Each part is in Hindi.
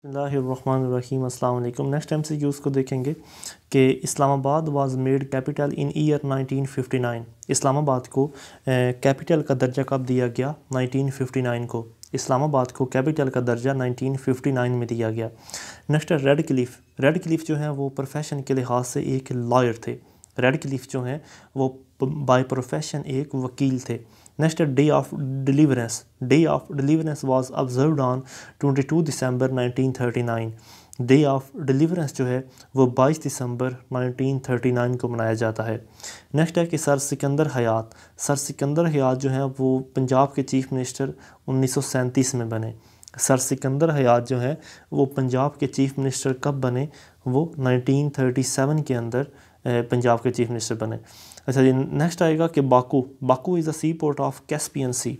बिस्मिल्लाहिर्रहमानिर्रहीम अस्सलाम वालेकुम। नेक्स्ट MCQs को देखेंगे कि Islamabad was made capital in year 1959। Islamabad को कैपिटल का दर्जा कब दिया गया? 1959 को। इस्लामाबाद को कैपिटल का दर्जा 1959 में दिया गया। नेक्स्ट है रेड क्लिफ। रेड क्लिफ जो है वो प्रोफेशन के लिहाज से एक लॉयर थे। रेड क्लिफ जो हैं वो बाय प्रोफेशन एक वकील थे। Next day of deliverance. Day of deliverance was observed on 22 December 1939। Day of deliverance जो है वो 22 दिसंबर 1939 को मनाया जाता है। नेक्स्ट है कि सर सिकंदर हयात। सर सिकंदर हयात जो है वो पंजाब के चीफ मिनिस्टर 1937 में बने। सर सिकंदर हयात जो है वो पंजाब के चीफ मिनिस्टर कब बने? वो 1937 के अंदर पंजाब के चीफ मिनिस्टर बने। अच्छा जी, नेक्स्ट आएगा कि Baku. Baku is the sea port of Caspian sea.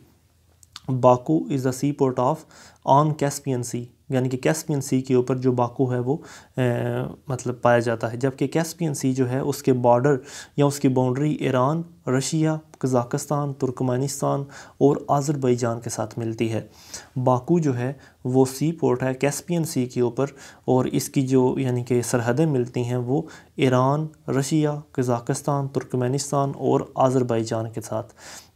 Baku is the sea port of on Caspian sea, यानी कि कैस्पियन सी के ऊपर जो बाकू है वो मतलब पाया जाता है। जबकि कैस्पियन सी जो है उसके बॉर्डर या उसकी boundary Iran, Russia, Kazakhstan, Turkmenistan और आज़रबाईजान के साथ मिलती है। बाकू जो है वो सी पोर्ट है कैस्पियन सी के ऊपर, और इसकी जो यानी कि सरहदें मिलती हैं वो ईरान, रशिया, कज़ाकिस्तान, तुर्कमेनिस्तान और आज़रबाईजान के साथ।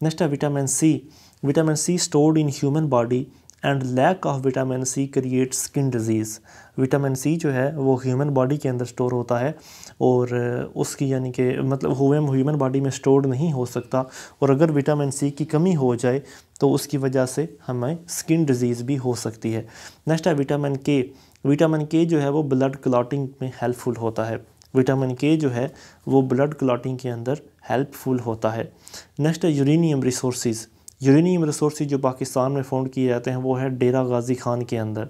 नेक्स्ट है vitamin C. Vitamin C stored in human body and lack of vitamin C create skin disease. Vitamin C जो है वो ह्यूमन बॉडी के अंदर स्टोर होता है और उसकी यानी कि मतलब ह्यूमन बॉडी में स्टोर्ड नहीं हो सकता, और अगर विटामिन सी की कमी हो जाए तो उसकी वजह से हमें स्किन डिजीज़ भी हो सकती है। नेक्स्ट है विटामिन के। विटामिन के जो है वो ब्लड क्लॉटिंग में हेल्पफुल होता है। विटामिन के जो है वो ब्लड क्लॉटिंग के अंदर हेल्पफुल होता है। नेक्स्ट है यूरेनियम रिसोर्सेज। यूरेनियम रिसोर्सेज जो पाकिस्तान में फाउंड किए जाते हैं वो है डेरा गाजी खान के अंदर।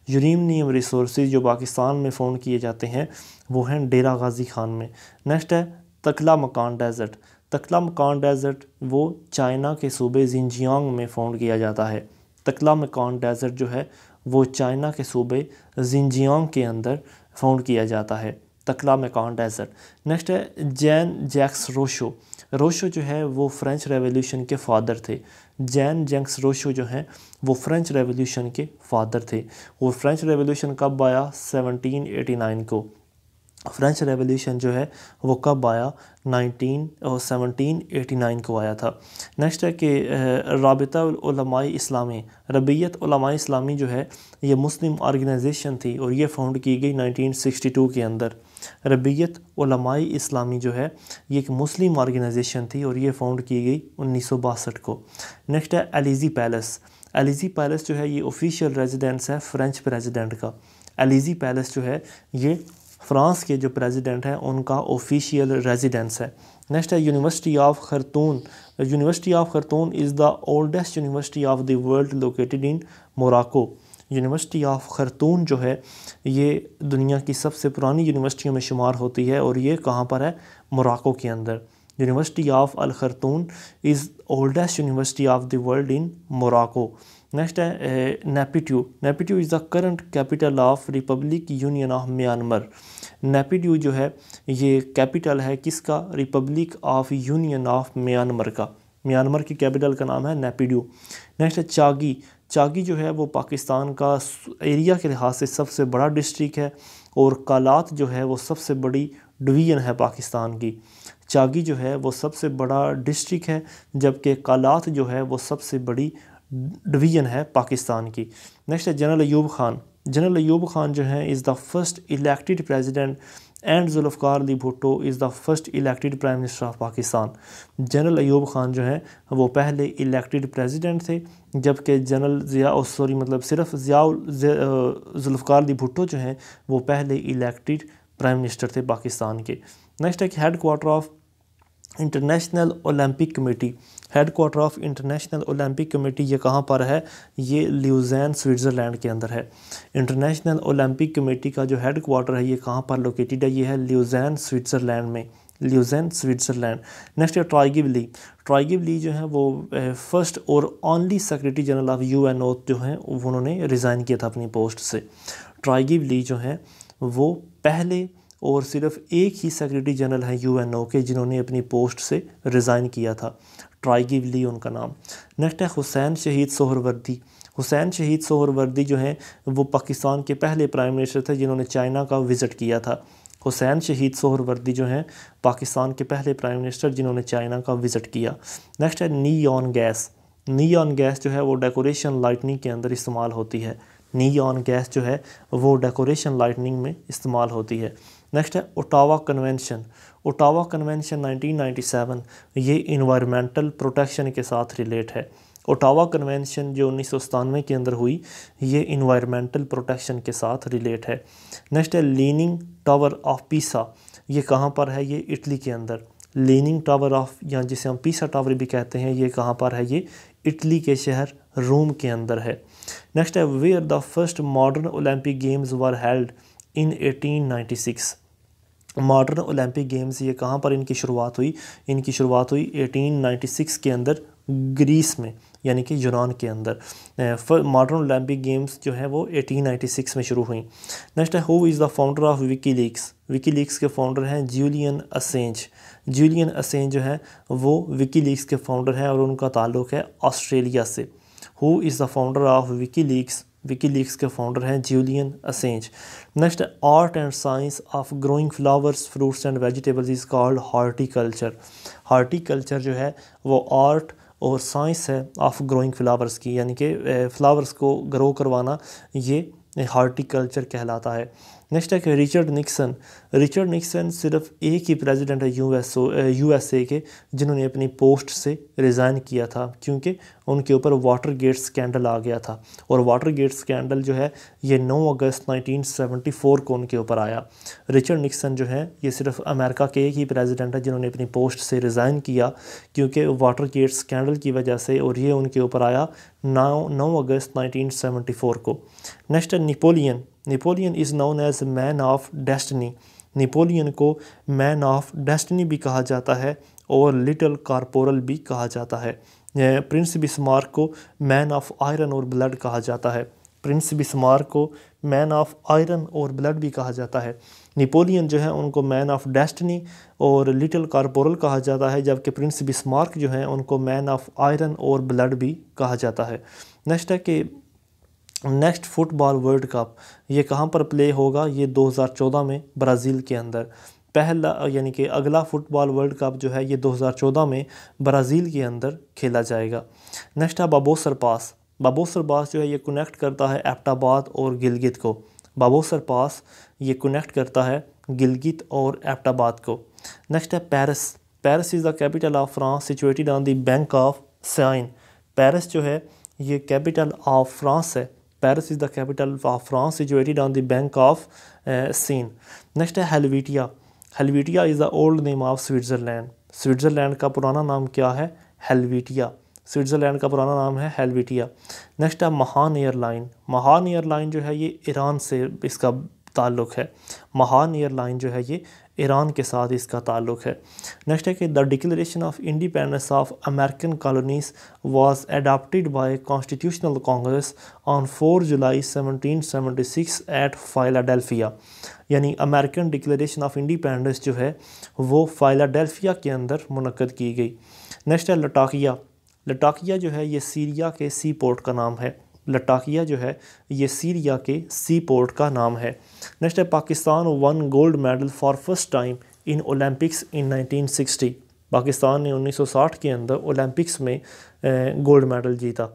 यूरेनियम रिसोर्सेज जो पाकिस्तान में फाउंड किए जाते हैं वो हैं डेरा गाजी खान में। नेक्स्ट है तकला मकान डेजर्ट। तकला मकान डेजर्ट वो चाइना के सूबे जिनजियांग में फाउंड किया जाता है। तकला मकान डेजर्ट जो है वो चाइना के सूबे जिनजियांग के अंदर फाउंड किया जाता है, तकला मकान डेजर्ट। नेक्स्ट है जैन जैक्स रोशो। रोशो जो है वो फ्रेंच रेवोल्यूशन के फादर थे। जैन जैक्स रोशो जो हैं वो फ्रेंच रेवोल्यूशन के फादर थे। और फ्रेंच रेवोल्यूशन कब आया? 1789 को। फ्रेंच रेवोल्यूशन जो है वो कब आया? 1789 को आया था। नेक्स्ट है कि राबिता उलमाए इस्लामी। रबियत उलमाए इस्लामी जो है ये मुस्लिम ऑर्गेनाइजेशन थी और ये फाउंड की गई 1962 के अंदर। रबियत उलमाए इस्लामी जो है ये एक मुस्लिम ऑर्गेनाइजेशन थी और ये फाउंड की गई 1962 को। नेक्स्ट है एलिजी पैलेस। एलिजी पैलेस जो है ये ऑफिशियल रेजिडेंस है फ्रेंच प्रेसिडेंट का। एलिजी पैलेस जो है ये फ्रांस के जो प्रेसिडेंट हैं उनका ऑफिशियल रेजिडेंस है। नेक्स्ट है university of Khartoum. University of Khartoum is the oldest university of the world located in Morocco. University of Khartoum जो है ये दुनिया की सबसे पुरानी यूनिवर्सिटियों में शुमार होती है और ये कहाँ पर है? मोराको के अंदर। University of al Khartoum is oldest university of the world in Morocco. Next है Naypyidaw. Naypyidaw is the current capital of republic union of Myanmar. Naypyidaw जो है ये कैपिटल है किसका? Republic of union of Myanmar का। म्यांमार की कैपिटल का नाम है नेपिट्यू। नेक्स्ट है चागी। चागी जो है वो पाकिस्तान का एरिया के लिहाज से सबसे बड़ा डिस्ट्रिक्ट है और कालात जो है वो सबसे बड़ी डिवीज़न है पाकिस्तान की। चागी जो है वो सबसे बड़ा डिस्ट्रिक्ट है जबकि कालात जो है वो सबसे बड़ी डिवीज़न है पाकिस्तान की। नेक्स्ट है जनरल अयूब खान। जनरल अयूब खान जो है is the first elected president and Zulfikar Ali Bhutto is the first elected prime minister of Pakistan. General Ayub Khan जो है वो पहले इलेक्टेड प्रेसिडेंट थे जबकि सिर्फ जुल्फ़िकार अली भुट्टो जो हैं वो पहले इलेक्टेड प्राइम मिनिस्टर थे पाकिस्तान के। नेक्स्ट है head quarter of international Olympic committee. Head quarter of international Olympic committee ये कहाँ पर है? ये ल्यूज़ैन स्विट्ज़रलैंड के अंदर है। इंटरनेशनल ओलंपिक कमेटी का जो हेड क्वार्टर है ये कहाँ पर लोकेटेड है? ये है ल्यूज़ैन स्विट्ज़रलैंड में। ल्यूज़ैन स्विट्ज़रलैंड। नेक्स्ट है ट्राइगिव ली। ट्राइगिव ली जो है वो फर्स्ट और only secretary general of UNO जो हैं उन्होंने रिज़ाइन किया था अपनी पोस्ट से। ट्राइगिव ली जो हैं वो पहले और सिर्फ एक ही सेक्रेटरी जनरल हैं UNO के जिन्होंने अपनी पोस्ट से रिज़ाइन किया था। ट्राइगिव ली उनका नाम। नेक्स्ट है हुसैन शहीद सोहरवर्दी। हुसैन शहीद सोहरवर्दी जो हैं वो पाकिस्तान के पहले प्राइम मिनिस्टर थे जिन्होंने चाइना का विज़िट किया था। हुसैन शहीद सोहरवर्दी जो हैं पाकिस्तान के पहले प्राइम मिनिस्टर जिन्होंने चाइना का विज़िट किया। नेक्स्ट है नियॉन गैस। नियॉन गैस जो है वो डेकोरेशन लाइटनिंग के अंदर इस्तेमाल होती है। नियॉन गैस जो है वो डेकोरेशन लाइटनिंग में इस्तेमाल होती है। नेक्स्ट है ओटावा कन्वेंशन। ओटावा कन्वेंशन 1997 ये इन्वायरमेंटल प्रोटेक्शन के साथ रिलेट है। ओटावा कन्वेंशन जो 1997 के अंदर हुई ये इन्वायरमेंटल प्रोटेक्शन के साथ रिलेट है। नेक्स्ट है लीनिंग टावर ऑफ पीसा। ये कहाँ पर है? ये इटली के अंदर। लीनिंग टावर ऑफ, या जिसे हम पीसा टावर भी कहते हैं, ये कहाँ पर है? ये इटली के शहर रोम के अंदर है। नेक्स्ट है where the first modern Olympic games were held in 1896। Modern Olympic games ये कहाँ पर इनकी शुरुआत हुई? इनकी शुरुआत हुई 1896 के अंदर ग्रीस में, यानी कि यूनान के अंदर। मॉडर्न ओलंपिक गेम्स जो है वो 1896 में शुरू हुई। नेक्स्ट है who is the founder of WikiLeaks. WikiLeaks के फाउंडर हैं जूलियन असेंज। जूलियन असेंज जो है वो विकीलीक्स के फाउंडर हैं और उनका ताल्लुक़ है ऑस्ट्रेलिया से। Who is the founder of WikiLeaks. WikiLeaks के फाउंडर हैं Julian Assange. Next art and science of growing flowers fruits and vegetables is called horticulture. Horticulture जो है वो आर्ट और साइंस है ऑफ ग्रोइंग फ्लावर्स की, यानी कि फ्लावर्स को ग्रो करवाना, ये हार्टिकल्चर कहलाता है। नेक्स्ट है कि रिचर्ड निक्सन। रिचर्ड निक्सन सिर्फ एक ही प्रेसिडेंट है यूएसए के जिन्होंने अपनी पोस्ट से रिज़ाइन किया था, क्योंकि उनके ऊपर वाटर गेट स्कैंडल आ गया था। और वाटर गेट स्कैंडल जो है ये 9 अगस्त 1974 को उनके ऊपर आया। रिचर्ड निक्सन जो है ये सिर्फ अमेरिका के एक ही प्रेसिडेंट है जिन्होंने अपनी पोस्ट से रिज़ाइन किया, क्योंकि वाटर गेट स्कैंडल की वजह से, और ये उनके ऊपर आया 9 अगस्त 1974 को। नेक्स्ट है Napoleon. Napoleon is known as man of destiny. Napoleon को मैन ऑफ डेस्टिनी भी कहा जाता है और लिटिल कॉर्पोरल भी कहा जाता है। प्रिंस बिस्मार्क को मैन ऑफ आयरन और ब्लड कहा जाता है। प्रिंस बिस्मार्क को मैन ऑफ आयरन और ब्लड भी कहा जाता है। नेपोलियन जो है उनको मैन ऑफ डेस्टिनी और लिटिल कॉर्पोरल कहा जाता है, जबकि प्रिंस बिस्मार्क जो है उनको मैन ऑफ आयरन और ब्लड भी कहा जाता है। नेक्स्ट है कि नेक्स्ट फुटबॉल वर्ल्ड कप ये कहाँ पर प्ले होगा? ये 2014 में ब्राज़ील के अंदर। पहला यानी कि अगला फुटबॉल वर्ल्ड कप जो है ये 2014 में ब्राज़ील के अंदर खेला जाएगा। नेक्स्ट है बाबोसर पास। बाबोसर पास जो है ये कनेक्ट करता है एबटाबाद और गिलगित को। बाबोसर पास ये कनेक्ट करता है गिलगित और एबटाबाद को। नेक्स्ट है Paris. Paris is the capital of France situated on the bank of Seine. Paris जो है ये कैपिटल ऑफ फ्रांस है। Paris is the capital of France situated on the bank of Seine. Next है Helvetia. Helvetia is the old name of Switzerland. Switzerland का पुराना नाम क्या है? हेल्वेटिया। स्विट्ज़रलैंड का पुराना नाम है हेल्वेटिया। नेक्स्ट है महान एयरलाइन। महान एयरलाइन जो है ये ईरान से इसका ताल्लुक़ है। महान एयरलाइन जो है ये ईरान के साथ इसका ताल्लुक़ है। नेक्स्ट है कि the declaration of independence of American colonies was adopted by constitutional Congress on 4 July 1776 at Philadelphia. यानी अमेरिकन डिक्लेरेशन ऑफ इंडिपेंडेंस जो है वो फाइलाडेल्फिया के अंदर मुनक्कद की गई। नेक्स्ट है लटाकिया। लटाकिया जो है ये सीरिया के सी पोर्ट का नाम है। लटाकिया जो है ये सीरिया के सी पोर्ट का नाम है। नेक्स्ट है Pakistan one gold medal for first time in Olympics इन 1960। पाकिस्तान ने 1960 के अंदर ओलंपिक्स में गोल्ड मेडल जीता।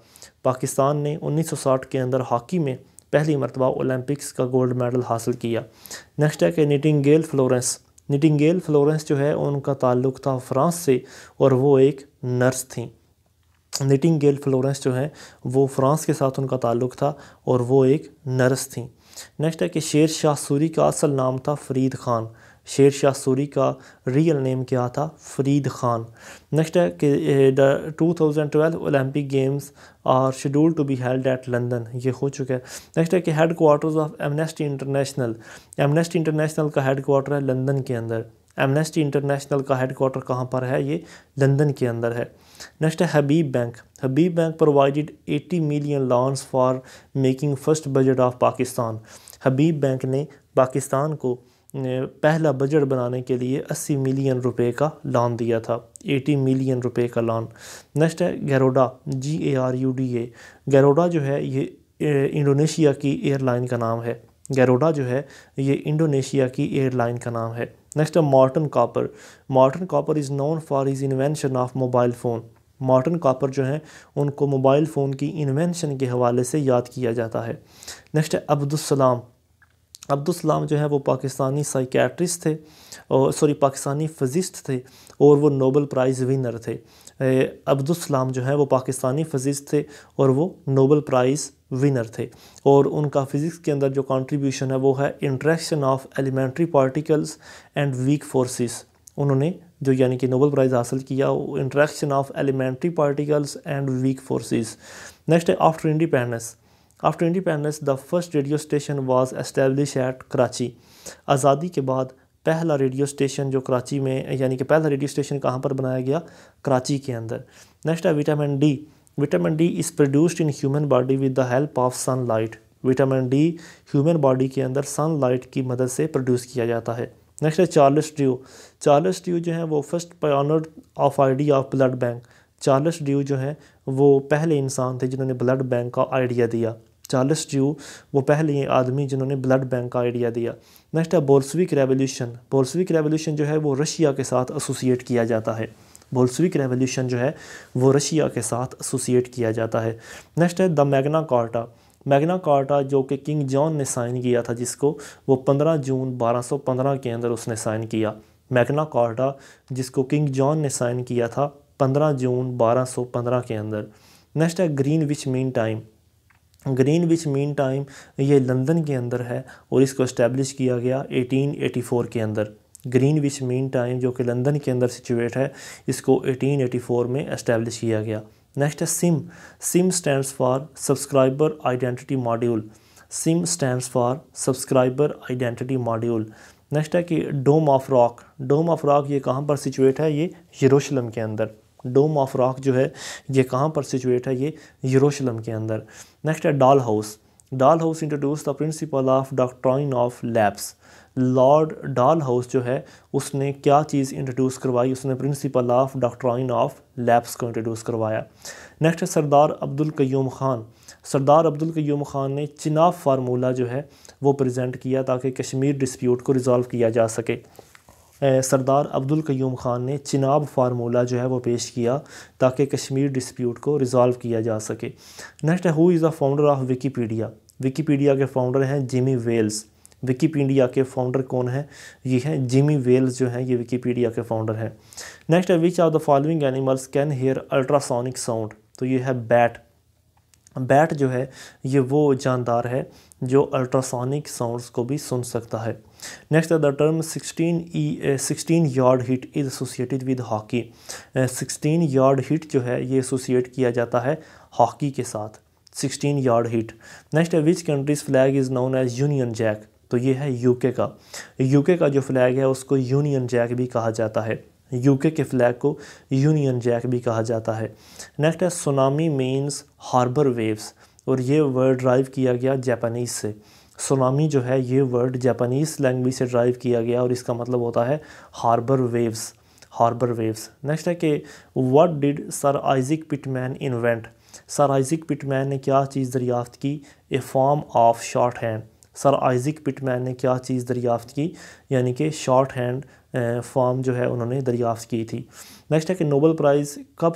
पाकिस्तान ने 1960 के अंदर हॉकी में पहली मरतबा ओलंपिक्स का गोल्ड मेडल हासिल किया। नेक्स्ट है कि निटिंगेल फ्लोरेंस। निटिंगेल फ्लोरेंस जो है उनका ताल्लुक़ था फ्रांस से और वो एक नर्स थी। निटिंगेल फ्लोरेंस जो है वो फ्रांस के साथ उनका ताल्लुक़ था और वो एक नर्स थी। नेक्स्ट है कि शेर शाह सूरी का असल नाम था फरीद ख़ान। शेर शाह सूरी का रियल नेम क्या था? फरीद ख़ान। नेक्स्ट है कि the 2012 Olympic games are scheduled to be held at London. ये हो चुका है। नेक्स्ट है कि headquarters of Amnesty International. Amnesty International का हेड क्वार्टर है लंदन के अंदर। एमनेस्टी इंटरनेशनल का हेड क्वार्टर कहाँ पर है? ये लंदन के अंदर है। नेक्स्ट है Habib bank. Habib bank provided 80 million loans for making first budget of Pakistan. Habib bank ने पाकिस्तान को पहला बजट बनाने के लिए 80 मिलियन रुपए का लोन दिया था, 80 मिलियन रुपए का लोन। नेक्स्ट है गैरोडा, GARUDA। गैरोडा जो है ये इंडोनेशिया की एयरलाइन का नाम है। गैरोडा जो है ये इंडोनेशिया की एयरलाइन का नाम है। नेक्स्ट है Morton Cooper. Morton Cooper is known for his invention of mobile phone. Morton Cooper जो है उनको मोबाइल फ़ोन की इन्वेंशन के हवाले से याद किया जाता है। नेक्स्ट है अब्दुल सलाम जो है वो पाकिस्तानी साइकेट्रिस्ट थे, और पाकिस्तानी फिज़िस्ट थे, और वो नोबेल प्राइज़ विनर थे। अब्दुल सलाम जो है वो पाकिस्तानी फिज़िस्ट थे और वो नोबेल प्राइज़ विनर थे, और उनका फ़िज़िक्स के अंदर जो कंट्रीब्यूशन है वो है interaction of elementary particles and weak forces. उन्होंने जो यानी कि नोबेल प्राइज़ हासिल किया वो interaction of elementary particles and weak forces. Next है after independence the first radio station was establish at Karachi. आज़ादी के बाद पहला रेडियो स्टेशन जो कराची में, यानी कि पहला रेडियो स्टेशन कहाँ पर बनाया गया, कराची के अंदर। नेक्स्ट है vitamin D is produced in human body with the help of sunlight. Vitamin D human body के अंदर सनलाइट की मदद से प्रोड्यूस किया जाता है। नेक्स्ट है चार्ल्स ड्रू जो है वो first Pioneer of idea of blood bank. Charles Drew जो है वो पहले इंसान थे जिन्होंने ब्लड बैंक का आइडिया दिया। चार्ल्स ड्रू वो पहले आदमी जिन्होंने ब्लड बैंक का आइडिया दिया। नेक्स्ट है बोल्शेविक रेवोल्यूशन जो है वो रशिया के साथ एसोसिएट किया जाता है। बोल्शेविक रेवोल्यूशन जो है वो रशिया के साथ एसोसिएट किया जाता है। नेक्स्ट है द मैग्ना कार्टा जो कि किंग जॉन ने साइन किया था, जिसको वो 15 जून 1215 के अंदर उसने साइन किया। मैग्ना कार्टा जिसको किंग जॉन ने साइन किया था 15 जून 1215 के अंदर। नेक्स्ट है ग्रीनविच मीन टाइम ये लंदन के अंदर है और इसको इस्टेब्लिश किया गया 1884 के अंदर। ग्रीनविच मीन टाइम जो कि लंदन के अंदर सिचुएट है, इसको 1884 में इस्टेब्लिश किया गया। नेक्स्ट है SIM stands for subscriber identity module. Next है कि डोम ऑफ रॉक ये कहाँ पर सिचुएट है, ये यरूशलेम के अंदर। डोम ऑफ रॉक जो है ये कहाँ पर सिचुएट है, ये यरूशलेम के अंदर। नेक्स्ट है doll house introduce the principle of doctrine of labs. Lord doll house जो है उसने क्या चीज़ इंट्रोड्यूस करवाई, उसने principle of doctrine of labs को इंट्रोड्यूस करवाया। नेक्स्ट है सरदार अब्दुल कयूम खान ने चिनाब फार्मूला जो है वो प्रेजेंट किया ताकि कश्मीर डिस्प्यूट को रिज़ॉल्व किया जा सके। सरदार अब्दुल कयूम खान ने चिनाब फार्मूला जो है वो पेश किया ताकि कश्मीर डिस्प्यूट को रिज़ॉल्व किया जा सके। नेक्स्ट है who is the founder of Wikipedia के फाउंडर हैं जिमी वेल्स। विकीपीडिया के फाउंडर कौन है, ये हैं जिमी वेल्स जो हैं, ये विकीपीडिया के फाउंडर हैं। नेक्स्ट है which of the following animals can hear ultrasonic sound. तो ये है बैट जो है ये वो जानदार है जो अल्ट्रासोनिक साउंड्स को भी सुन सकता है। Next the term 16 yard hit is associated with hockey. 16 yard hit जो है ये एसोसिएट किया जाता है हॉकी के साथ, 16 यार्ड हिट। नेक्स्ट है which country's flag is known as Union Jack. तो ये है यूके का जो फ्लैग है उसको यूनियन जैक भी कहा जाता है। यूके के फ्लैग को यूनियन जैक भी कहा जाता है। नेक्स्ट है सुनामी मीन्स हार्बर वेव्स, और ये वर्ड ड्राइव किया गया जापानीज़ से। सुनामी जो है ये वर्ड जापानीज़ लैंग्वेज से ड्राइव किया गया और इसका मतलब होता है हार्बर वेव्स। नेक्स्ट है कि what did sir Isaac Pitman invent. Sir Isaac Pitman ने क्या चीज़ दरियाफ़्त की, a form of shorthand. Sir Isaac Pitman ने क्या चीज़ दरियाफ़्त की, यानी कि शॉर्ट हैंड फॉर्म जो है उन्होंने दरियाफ़्त की थी। नेक्स्ट है कि नोबेल प्राइज़ कब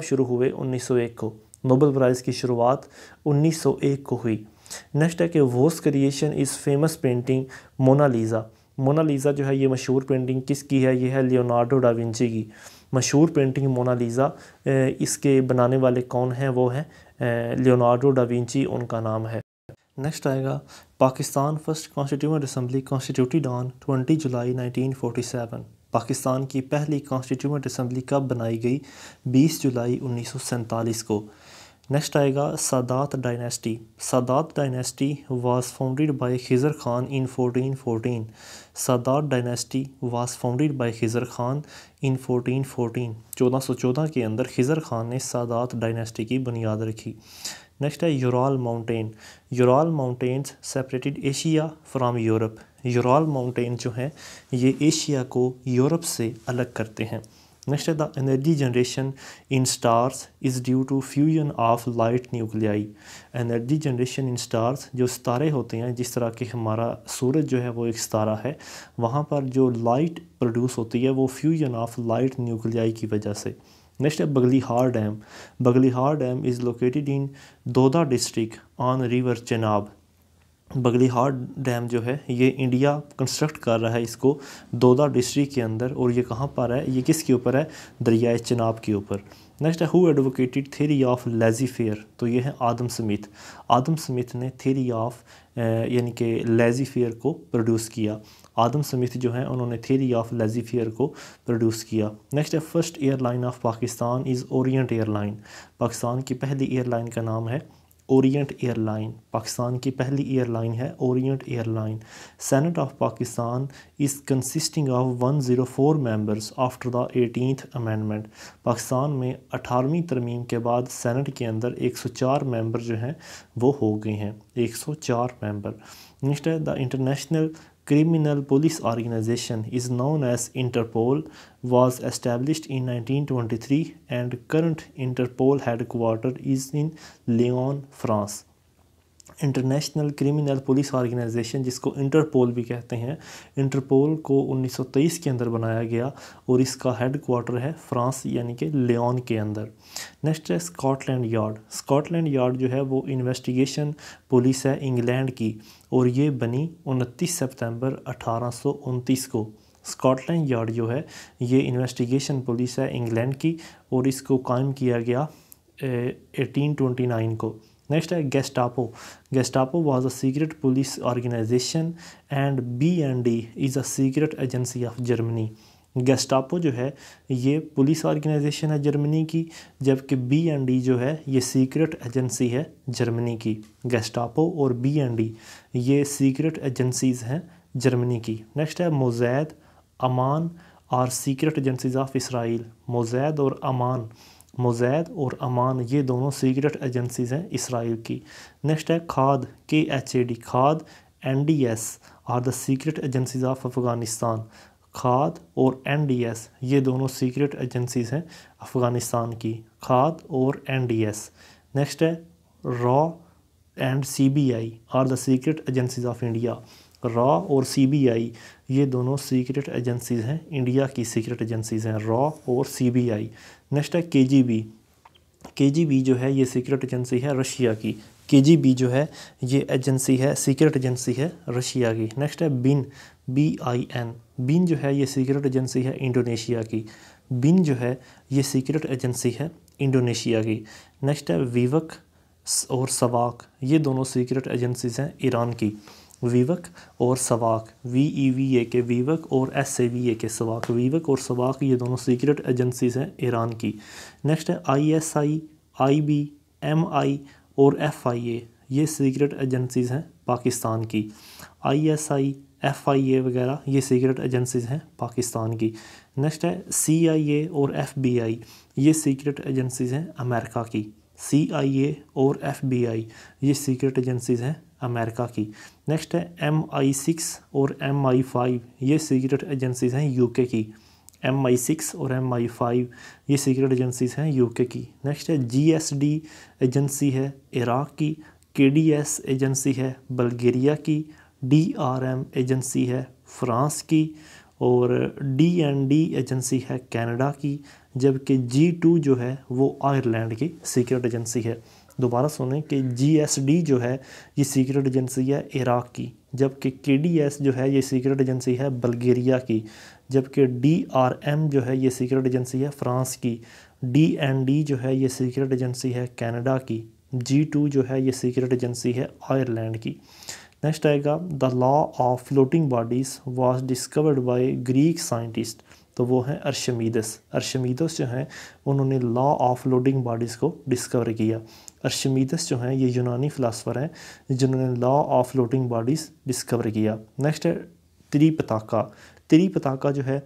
शुरू हुए, 1901 को। नोबेल प्राइज़ की शुरुआत 1901 को हुई। नेक्स्ट है कि whose creation is famous painting Mona Lisa जो है ये मशहूर पेंटिंग किसकी है, ये है लियोनार्डो डा विंची की मशहूर पेंटिंग मोनालिसा। इसके बनाने वाले कौन हैं, वो हैं लियोनार्डो डा विंची, उनका नाम है। नेक्स्ट आएगा Pakistan first constituent assembly constituted on 20 जुलाई 1947। पाकिस्तान की पहली कॉन्स्टिट्यूएंट असम्बली कब बनाई गई, 20 जुलाई 1947 को। नेक्स्ट आएगा Saadat dynasty was founded by Khizr Khan in 1414। Saadat dynasty was founded by Khizr Khan in 1414। 1414 के अंदर खिज़र खान ने सादात डायनेस्टी की बुनियाद रखी। नेक्स्ट है Ural mountain. Ural mountains separated Asia from Europe. Ural mountain जो हैं ये एशिया को यूरोप से अलग करते हैं। नेक्स्ट है the energy generation in stars is due to fusion of light nuclei. Energy generation in stars, जो सितारे होते हैं, जिस तरह के हमारा सूरज जो है वो एक सितारा है, वहाँ पर जो लाइट प्रोड्यूस होती है वो फ्यूजन ऑफ लाइट न्यूक्लियाई की वजह से। नेक्स्ट है Baglihar dam. Baglihar dam is located in Doda district on river Chenab. Baglihar dam जो है ये इंडिया कंस्ट्रक्ट कर रहा है इसको दोदा डिस्ट्रिक्ट के अंदर, और ये कहाँ पर है, ये किसके ऊपर है, दरियाए चनाब के ऊपर। नेक्स्ट है who advocated theory of lazy fair. तो ये है आदम स्मिथ। आदम स्मिथ ने थ्योरी ऑफ यानी कि लेजी फेयर को प्रोड्यूस किया। आदम स्मिथ जो है उन्होंने थ्योरी ऑफ लेजी फेयर को प्रोड्यूस किया। नेक्स्ट है first airline of Pakistan is Orient airline. Pakistan की पहली एयरलाइन का नाम है ओरिएंट एयरलाइन। पाकिस्तान की पहली एयरलाइन है Orient airline. Senate of Pakistan is consisting of 104 members after the 18th amendment. Pakistan में 18वीं तरमीम के बाद सेनेट के अंदर 104 मेंबर जो हैं वो हो गए हैं, 104 मेंबर। नेक्स्ट है the international criminal police organization is known as Interpol, was established in 1923 and current Interpol headquarters is in Lyon, France। International criminal police organisation, जिसको इंटरपोल भी कहते हैं, इंटरपोल को 1923 के अंदर बनाया गया और इसका हेड क्वार्टर है फ्रांस यानी कि लियोन के अंदर। नेक्स्ट है स्कॉटलैंड यार्ड। स्कॉटलैंड यार्ड जो है वो इन्वेस्टिगेशन पुलिस है इंग्लैंड की, और ये बनी 29 सितंबर 1829 को। स्कॉटलैंड यार्ड जो है ये इन्वेस्टिगेशन पुलिस है इंग्लैंड की, और इसको कायम किया गया 1829 को। नेक्स्ट है Gestapo. Gestapo was a secret police organisation and BND is a secret agency of Germany. Gestapo जो है ये पुलिस ऑर्गेनाइजेशन है जर्मनी की, जबकि BND जो है ये सीक्रेट एजेंसी है जर्मनी की। गेस्टापो और BND ये सीक्रेट एजेंसीज़ हैं जर्मनी की। नेक्स्ट है मोज़ैद, अमान और secret agencies of Israel. Mossad और अमान, मोज़ैद और अमान ये दोनों सीक्रेट एजेंसीज़ हैं इसराइल की। नेक्स्ट है KHAD, KHAD, KHAD, NDS are the secret agencies of Afghanistan. KHAD और NDS ये दोनों सीक्रेट एजेंसीज़ हैं अफ़गानिस्तान की, खाद और NDS। नेक्स्ट है रॉ and CBI are the secret agencies of India. रॉ और CBI ये दोनों सीक्रेट एजेंसीज़ हैं, इंडिया की सीक्रेट एजेंसीज़ हैं रॉ और CBI। नेक्स्ट है KGB। KGB जो है ये सीक्रेट एजेंसी है रशिया की। KGB जो है ये एजेंसी है, सीक्रेट एजेंसी है रशिया की। नेक्स्ट है बिन, BIN। बिन जो है ये सीक्रेट एजेंसी है इंडोनेशिया की। बिन जो है ये सीक्रेट एजेंसी है इंडोनेशिया की। नेक्स्ट है विवक और सवाक, ये दोनों सीक्रेट एजेंसीज़ हैं ईरान की। विवक और सवाक, VEVAK विवक और SAVAK सवाक। विवक और सवाक ये दोनों सीक्रेट एजेंसीज़ हैं ईरान की। नेक्स्ट है ISI, IB, MI और FIA ये सीक्रेट एजेंसीज़ हैं पाकिस्तान की। ISI, FIA वगैरह ये सीक्रेट एजेंसीज़ हैं पाकिस्तान की। नेक्स्ट है CIA और FBI ये सीक्रेट एजेंसीज़ हैं अमेरिका की। CIA और FBI ये सीक्रेट एजेंसीज़ हैं अमेरिका की। नेक्स्ट है MI6 और MI5 ये सीक्रेट एजेंसीज़ हैं UK की। MI6 और MI5 ये सीक्रेट एजेंसीज़ हैं UK की। नेक्स्ट है GSD एजेंसी है इराक़ की। KDS एजेंसी है बल्गेरिया की। DRM एजेंसी है फ्रांस की, और DND एजेंसी है कनाडा की, जबकि G2 जो है वो आयरलैंड की सीक्रेट एजेंसी है। दोबारा सुनें कि GSD जो है ये सीक्रेट एजेंसी है इराक़ की, जबकि KDS जो है ये सीक्रेट एजेंसी है बल्गेरिया की, जबकि DRM जो है ये सीक्रेट एजेंसी है फ्रांस की। DND जो है ये सीक्रेट एजेंसी है कनाडा की। G2 जो है ये सीक्रेट एजेंसी है आयरलैंड की। नेक्स्ट आएगा the law of floating bodies was discovered by Greek scientist. तो वो हैं अर्शमीदस। अर्शमीदस जो हैं उन्होंने लॉ ऑफ फ्लोटिंग बॉडीज़ को डिस्कवर किया। अर्शमीदस जो हैं ये यूनानी फ़िलासफ़र हैं जिन्होंने law of floating bodies discover किया। नेक्स्ट है त्रिपिटका। त्रिपिटका जो है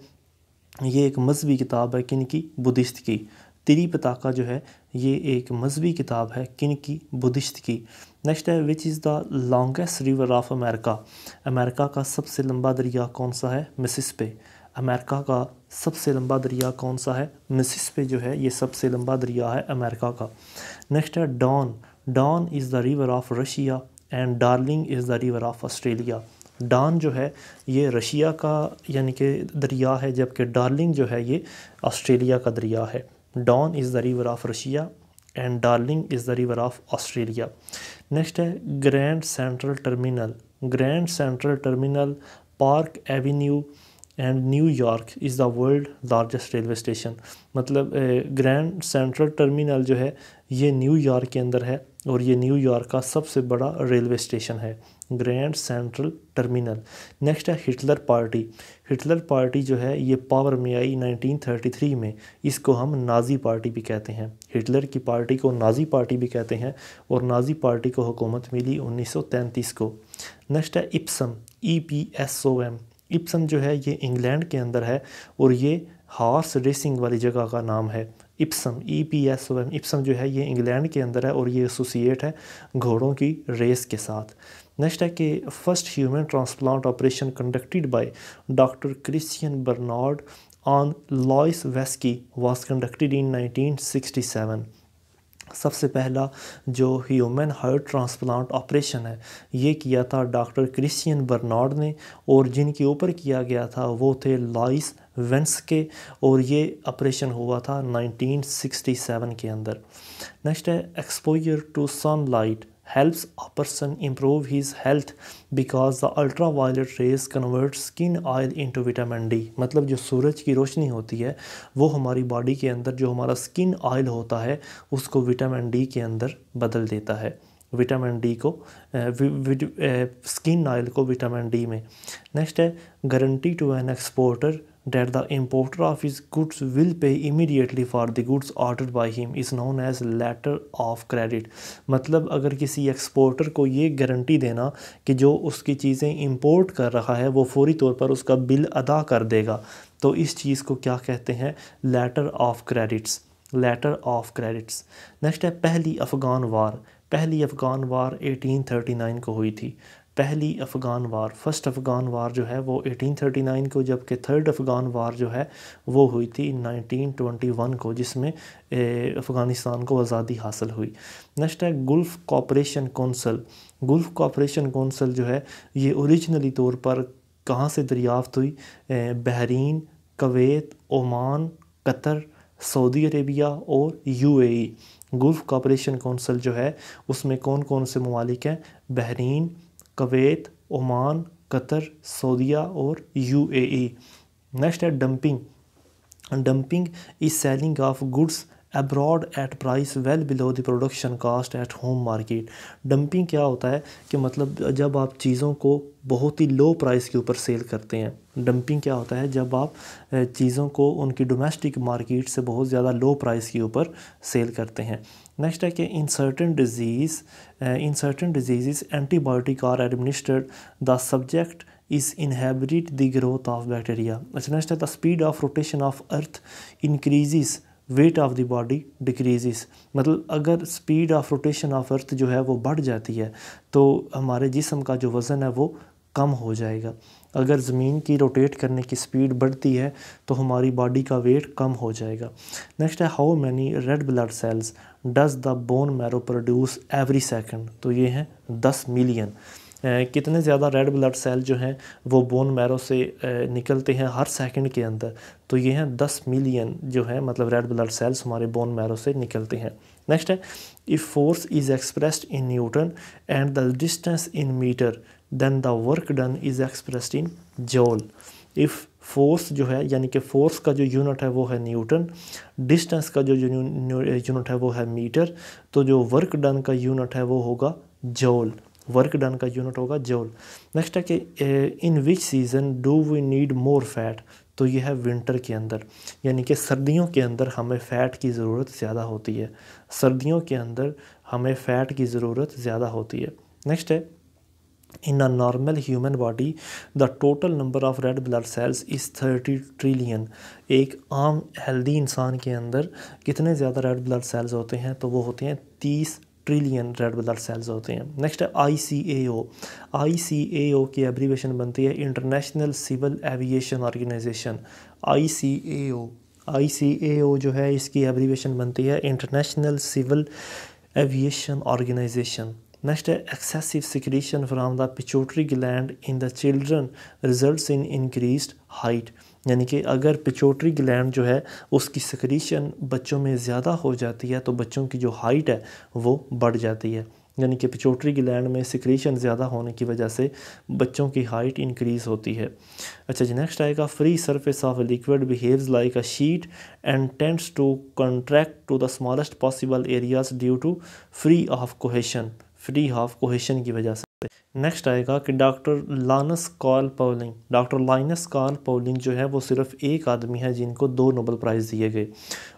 ये एक मजहबी किताब है किन की, बुद्धिस्ट की। त्रिपिटका जो है ये एक मजहबी किताब है, किन की? बुद्धिस्ट की। नेक्स्ट है which is the longest river of America. America का सबसे लंबा दरिया कौन सा है? मिसिसिपी। अमेरिका का सबसे लंबा दरिया कौन सा है? मिसिसिपी जो है ये सबसे लंबा दरिया है अमेरिका का। नेक्स्ट है Don. Don is the river of Russia and Darling is the river of Australia. Don जो है ये रशिया का यानी कि दरिया है, जबकि डार्लिंग जो है ये ऑस्ट्रेलिया का दरिया है। Don is the river of Russia and Darling is the river of Australia. Next है Grand Central Terminal. Grand Central Terminal Park Avenue and New York is the world largest railway station. मतलब ग्रैंड सेंट्रल टर्मिनल जो है ये न्यूयॉर्क के अंदर है और ये न्यूयॉर्क का सबसे बड़ा रेलवे स्टेशन है, ग्रैंड सेंट्रल टर्मिनल। नेक्स्ट है हिटलर पार्टी। हिटलर पार्टी जो है ये पावर में आई 1933 में। इसको हम नाज़ी पार्टी भी कहते हैं। हिटलर की पार्टी को नाज़ी पार्टी भी कहते हैं और नाज़ी पार्टी को हुकूमत मिली 1933 को। नेक्स्ट है इप्सम, EPSOM। इप्सम जो है ये इंग्लैंड के अंदर है और ये हॉर्स रेसिंग वाली जगह का नाम है। Epson, EPSOM। इप्सम जो है ये इंग्लैंड के अंदर है और ये एसोसिएट है घोड़ों की रेस के साथ। नेक्स्ट है कि first human transplant operation conducted by doctor Christian Barnard on Lois Vesky was conducted in 1967। सबसे पहला जो ह्यूमन हार्ट ट्रांसप्लांट ऑपरेशन है ये किया था डॉक्टर क्रिश्चियन बर्नार्ड ने, और जिनके ऊपर किया गया था वो थे लॉइस वेंस्के, और ये ऑपरेशन हुआ था 1967 के अंदर। नेक्स्ट है exposure to sunlight helps a person improve his health because the ultraviolet rays convert skin oil into vitamin D। मतलब जो सूरज की रोशनी होती है वो हमारी बॉडी के अंदर जो हमारा स्किन ऑयल होता है उसको विटामिन डी के अंदर बदल देता है, विटामिन डी को स्किन ऑयल को विटामिन डी में। नेक्स्ट है guarantee to an exporter that the importer of his goods will pay immediately for the goods ordered by him is known as letter of credit। मतलब अगर किसी एक्सपोर्टर को ये गारंटी देना कि जो उसकी चीज़ें इंपोर्ट कर रहा है वो फौरी तौर पर उसका बिल अदा कर देगा, तो इस चीज़ को क्या कहते हैं? Letter of credits, letter of credits. Next है पहली अफ़गान वार। पहली अफ़गान वार 1839 को हुई थी। पहली अफ़गान वार, फर्स्ट अफ़गान वार जो है वो 1839 को, जबकि थर्ड अफ़गान वार जो है वो हुई थी 1921 को, जिसमें अफ़गानिस्तान को आज़ादी हासिल हुई। नेक्स्ट है गुल्फ़ कॉपरेशन कौंसल। गुल्फ़ कॉपरेशन कौंसल जो है ये ओरिजिनली तौर पर कहाँ से दरियाफ़्त हुई? Bahrain, Kuwait, Oman, Qatar, Saudi Arabia और UAE। गुल्फ़ कॉपरेशन कौंसल जो है उसमें कौन कौन से ममालिक हैं? बहरीन, कुवैत, ओमान, कतर, सऊदीया और UAE। नेक्स्ट है dumping. Dumping is selling of goods abroad at price well below the production cost at home market. Dumping क्या होता है कि मतलब जब आप चीज़ों को बहुत ही लो प्राइस के ऊपर सेल करते हैं। डंपिंग क्या होता है? जब आप चीज़ों को उनकी डोमेस्टिक मार्केट से बहुत ज़्यादा लो प्राइस के ऊपर सेल करते हैं। नेक्स्ट है कि in certain diseases antibiotic are administered the subject is inhibit the growth of bacteria। अच्छा, नेक्स्ट है the speed of rotation of earth increases weight of the body decreases. मतलब अगर speed of rotation of earth जो है वो बढ़ जाती है तो हमारे जिस्म का जो वज़न है वो कम हो जाएगा। अगर ज़मीन की रोटेट करने की स्पीड बढ़ती है तो हमारी बॉडी का वेट कम हो जाएगा। नेक्स्ट है how many red blood sales does the bone marrow produce every second. तो ये हैं 10 मिलियन। कितने ज़्यादा रेड ब्लड सेल जो हैं वो बोन मैरो से निकलते हैं हर सेकंड के अंदर? तो ये हैं 10 मिलियन जो है, मतलब रेड ब्लड सेल्स हमारे बोन मैरो से निकलते हैं। नेक्स्ट है if force is expressed in newton and the distance in metre then the work done is expressed in joule. If force जो है यानी कि फोर्स का जो यूनिट है वो है न्यूटन, डिस्टेंस का जो यूनिट है वो है मीटर, तो जो वर्क डन का यूनिट है वो होगा जॉल। वर्क डन का यूनिट होगा जॉल। नेक्स्ट है कि in which season do we need more fat. तो ये है विंटर के अंदर, यानी कि सर्दियों के अंदर हमें फ़ैट की ज़रूरत ज़्यादा होती है। सर्दियों के अंदर हमें फ़ैट की ज़रूरत ज़्यादा होती है। नेक्स्ट है in a normal human body the total number of red blood cells is 30 trillion. एक आम हेल्दी इंसान के अंदर कितने ज़्यादा रेड ब्लड सेल्स होते हैं, तो वो होते हैं 30 ट्रिलियन रेड ब्लड सेल्स होते हैं। नेक्स्ट है ICAO। ICAO की एब्रीवेशन बनती है international civil aviation organisation. ICAO ICAO जो है इसकी एब्रीवेशन बनती है international civil aviation organisation. Next है excessive secretion from the pituitary gland in the children results in increased height. यानी कि अगर पिट्यूटरी ग्लैंड जो है उसकी सिक्रीशन बच्चों में ज़्यादा हो जाती है तो बच्चों की जो हाइट है वो बढ़ जाती है। यानी कि पिट्यूटरी ग्लैंड में सिक्रीशन ज़्यादा होने की वजह से बच्चों की हाइट इंक्रीज़ होती है। अच्छा जी, नेक्स्ट आएगा free surface of liquid behaves like a sheet and tends to contract to the smallest possible areas due to free of cohesion की वजह से। नेक्स्ट आएगा कि डॉक्टर लाइनस कार्ल पाउलिंग जो है वो सिर्फ एक आदमी है जिनको 2 नोबेल प्राइज़ दिए गए।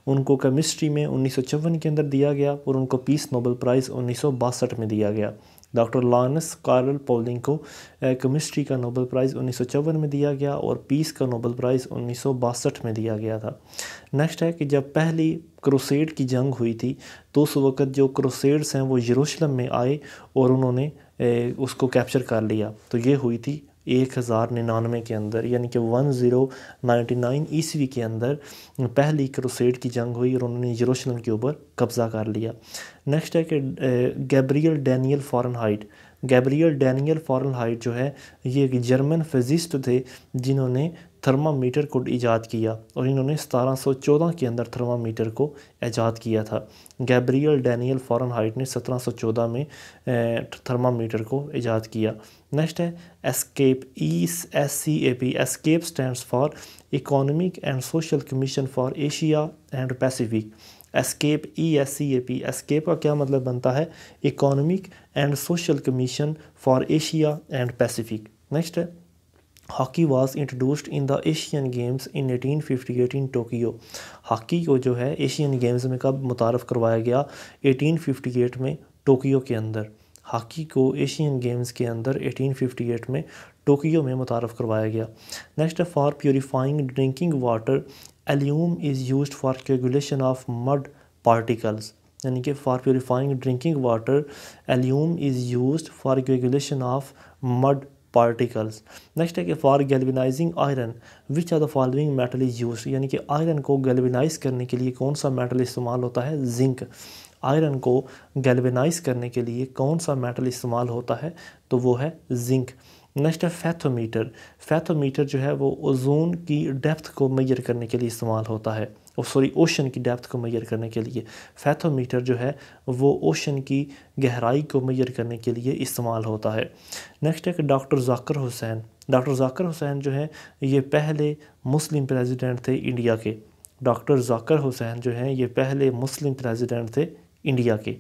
उनको केमिस्ट्री में 1954 के अंदर दिया गया और उनको पीस नोबेल प्राइज़ 1962 में दिया गया। डॉक्टर लाइनस कार्ल पाउलिंग को केमिस्ट्री का नोबेल प्राइज़ 1954 में दिया गया और पीस का नोबेल प्राइज़ 1962 में दिया गया था। नेक्स्ट है कि जब पहली क्रूसेड की जंग हुई थी तो उस वक़्त जो क्रूसेड्स हैं वो यरूशलेम में आए और उन्होंने उसको कैप्चर कर लिया। तो ये हुई थी 1099 के अंदर, यानी कि 1099 ईस्वी के अंदर पहली क्रूसेड की जंग हुई और उन्होंने यरूशलेम के ऊपर कब्ज़ा कर लिया। नेक्स्ट है कि गैब्रियल डैनियल फ़ारेनहाइट जो है ये एक जर्मन फिजिस्ट थे जिन्होंने थर्मामीटर को ईजाद किया और इन्होंने 1714 के अंदर थर्मामीटर को ईजाद किया था। गैब्रियल डैनियल फ़ारेनहाइट ने 1714 में थर्मामीटर को ईजाद किया। नेक्स्ट है escape ESCAP। Escape stands for economic and social commission for Asia and Pacific. Escape ESCAP, escape का क्या मतलब बनता है, economic and social commission for Asia and Pacific. Next है hockey was introduced in the Asian games in 1858 in Tokyo. Hockey को जो है एशियन गेम्स में कब मुतारफ़ करवाया गया, 1858 में टोक्यो के अंदर। हॉकी को एशियन गेम्स के अंदर 1858 में टोक्यो में मुतारफ़ करवाया गया। नेक्स्ट है for purifying drinking water alum is used for coagulation of mud particles. यानी कि for purifying drinking water alum is used for coagulation of mud particles. Next है कि for galvanising iron which are the following metal is used. यानी कि आयरन को गैल्वेनाइज करने के लिए कौन सा मेटल इस्तेमाल होता है, जिंक। आयरन को गैल्वेनाइज करने के लिए कौन सा मेटल इस्तेमाल होता है, तो वो है जिंक। नेक्स्ट है फैथोमीटर जो है वो ओजोन की डेप्थ को मेजर करने के लिए इस्तेमाल होता है, ओशन की डेप्थ को मेजर करने के लिए फैथोमीटर जो है वो ओशन की गहराई को मेजर करने के लिए इस्तेमाल होता है। नेक्स्ट है कि डॉक्टर ज़ाकिर हुसैन जो है ये पहले मुस्लिम प्रेसिडेंट थे इंडिया के। डॉक्टर ज़ाकिर हुसैन जो हैं ये पहले मुस्लिम प्रेसिडेंट थे इंडिया के।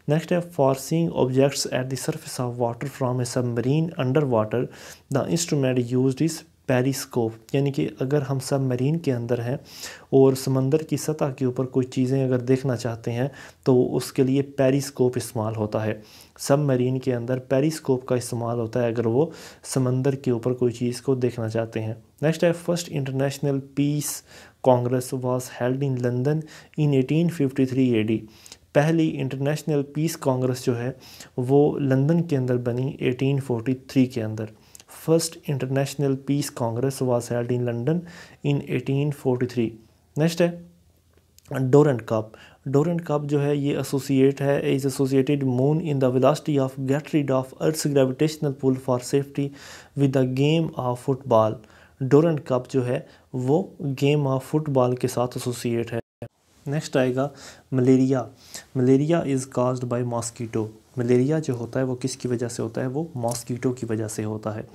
नेक्स्ट है for seeing objects at the surface of water from A submarine under water the instrument used is periscope. यानी कि अगर हम सबमरीन के अंदर हैं और समंदर की सतह के ऊपर कोई चीज़ें अगर देखना चाहते हैं तो उसके लिए पेरिस्कोप इस्तेमाल होता है। सबमरीन के अंदर पेरिस्कोप का इस्तेमाल होता है अगर वो समंदर के ऊपर कोई चीज़ को देखना चाहते हैं। नेक्स्ट है first international peace congress was held in London in 1853 AD। पहली इंटरनेशनल पीस कांग्रेस जो है वो लंदन के अंदर बनी 1843 के अंदर। First international peace congress was held in London in 1843। Next है डोरेंट कप जो है ये is associated moon in the velocity of get rid of earth's gravitational pull for safety with the game of football. Durand cup जो है वो गेम ऑफ फुटबॉल के साथ एसोसिएट है। नेक्स्ट आएगा malaria is caused by mosquito. Malaria जो होता है वो किसकी वजह से होता है, वो मॉस्कीटो की वजह से होता है।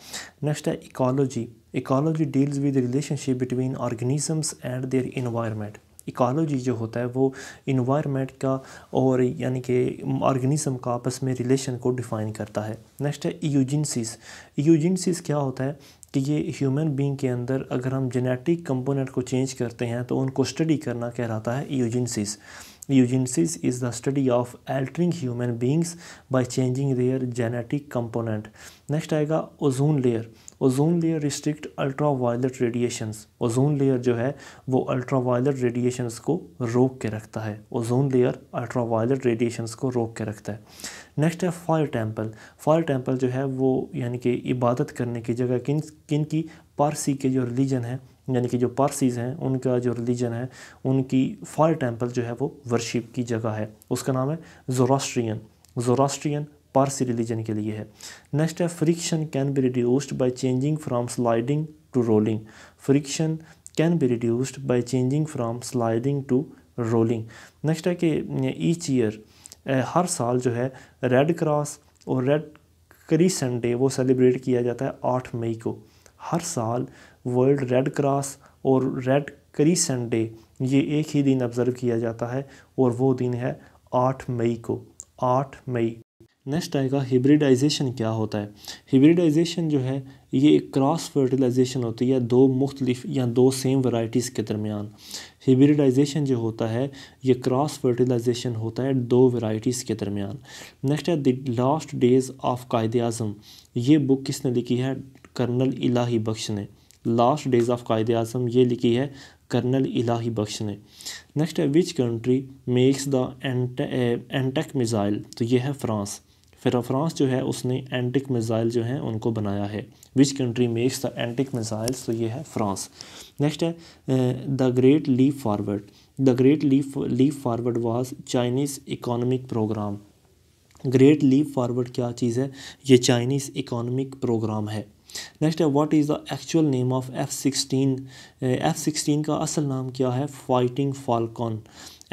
नेक्स्ट है ecology deals with relationship between organisms and their environment. Ecology जो होता है वो इन्वायरमेंट का और यानी कि ऑर्गेनिज्म का आपस में रिलेशन को डिफ़ाइन करता है। नेक्स्ट है यूजेंसिस क्या होता है कि ये ह्यूमन बीइंग के अंदर अगर हम जेनेटिक कंपोनेंट को चेंज करते हैं तो उनको स्टडी करना कहलाता है eugenics. Eugenics is the study of altering human beings by changing their genetic component. Next आएगा ozone layer. Ozone layer restrict ultra violet radiations. Ozone layer जो है वो अल्ट्रा वायलेट रेडिएशंस को रोक के रखता है। Ozone layer ultra violet radiations को रोक के रखता है। नेक्स्ट है फायर टेम्पल। फायर टेम्पल जो है वो यानी कि इबादत करने की जगह किन की पारसी के जो रिलीजन है, यानी कि जो पारसीज़ हैं उनका जो रिलीजन है उनकी फायर टेम्पल जो है वो वर्शिप की जगह है। उसका नाम है ज़ोरास्ट्रियन पारसी रिलीजन के लिए है। नेक्स्ट है friction can be reduced by changing from sliding to rolling. Friction can be reduced by changing from sliding to rolling. Next है कि ईच ईयर हर साल जो है रेड क्रॉस और रेड क्रिसेंट डे वो सेलिब्रेट किया जाता है 8 मई को। हर साल वर्ल्ड रेड क्रॉस और रेड क्रिसेंट डे ये एक ही दिन ऑब्ज़र्व किया जाता है और वो दिन है 8 मई को, 8 मई। नेक्स्ट आएगा हिब्रिडाइजेशन क्या होता है। हिब्रिडाइजेशन जो है ये एक क्रॉस फर्टिलाइजेशन होती है दो मुख्तलिफ या दो सेम वैरायटीज़ के दरमियान। हिब्रिडाइजेशन जो होता है ये क्रॉस फर्टिलाइजेशन होता है दो वैरायटीज़ के दरमियान। नेक्स्ट है द लास्ट डेज़ ऑफ कायद आज़म। ये बुक किसने लिखी है? कर्नल इलाही बख्श ने। लास्ट डेज़ ऑफ कायद आज़म ये लिखी है कर्नल इलाही बख्श ने। नेक्स्ट है which country makes the intake missile. तो ये है फ्रांस। फिर फ्रांस जो है उसने एंटिक मिज़ाइल जो हैं उनको बनाया है। Which country makes the antique missiles. तो ये है फ्रांस। नेक्स्ट है the great leap forward. The great leap forward was Chinese economic program. Great leap forward क्या चीज़ है? ये चाइनीज़ इकोनॉमिक प्रोग्राम है। नेक्स्ट है what is the actual name of F-16। F-16 का असल नाम क्या है? Fighting falcon.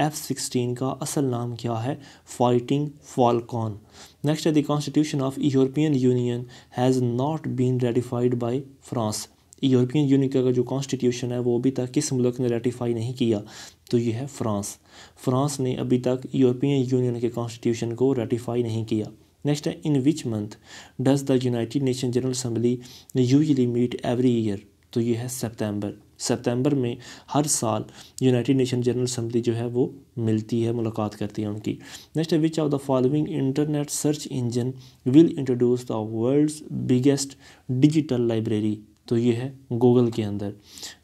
F-16 का असल नाम क्या है? Fighting Falcon. नेक्स्ट है the constitution of European Union has not been ratified by France. European Union का जो कॉन्स्टिट्यूशन है वो अभी तक किस मुल्क ने रेटिफाई नहीं किया? तो ये है फ्रांस। फ्रांस ने अभी तक यूरोपियन यूनियन के कॉन्स्टिट्यूशन को रेटिफाई नहीं किया। नेक्स्ट है in which month does the united nation general assembly usually meet every year. तो ये है सितंबर। सितंबर में हर साल यूनाइटेड नेशन जनरल असम्बली जो है वो मिलती है, मुलाकात करती है उनकी। नेक्स्ट है which of the following internet search engine will introduce the world's biggest digital library. तो ये है गूगल के अंदर।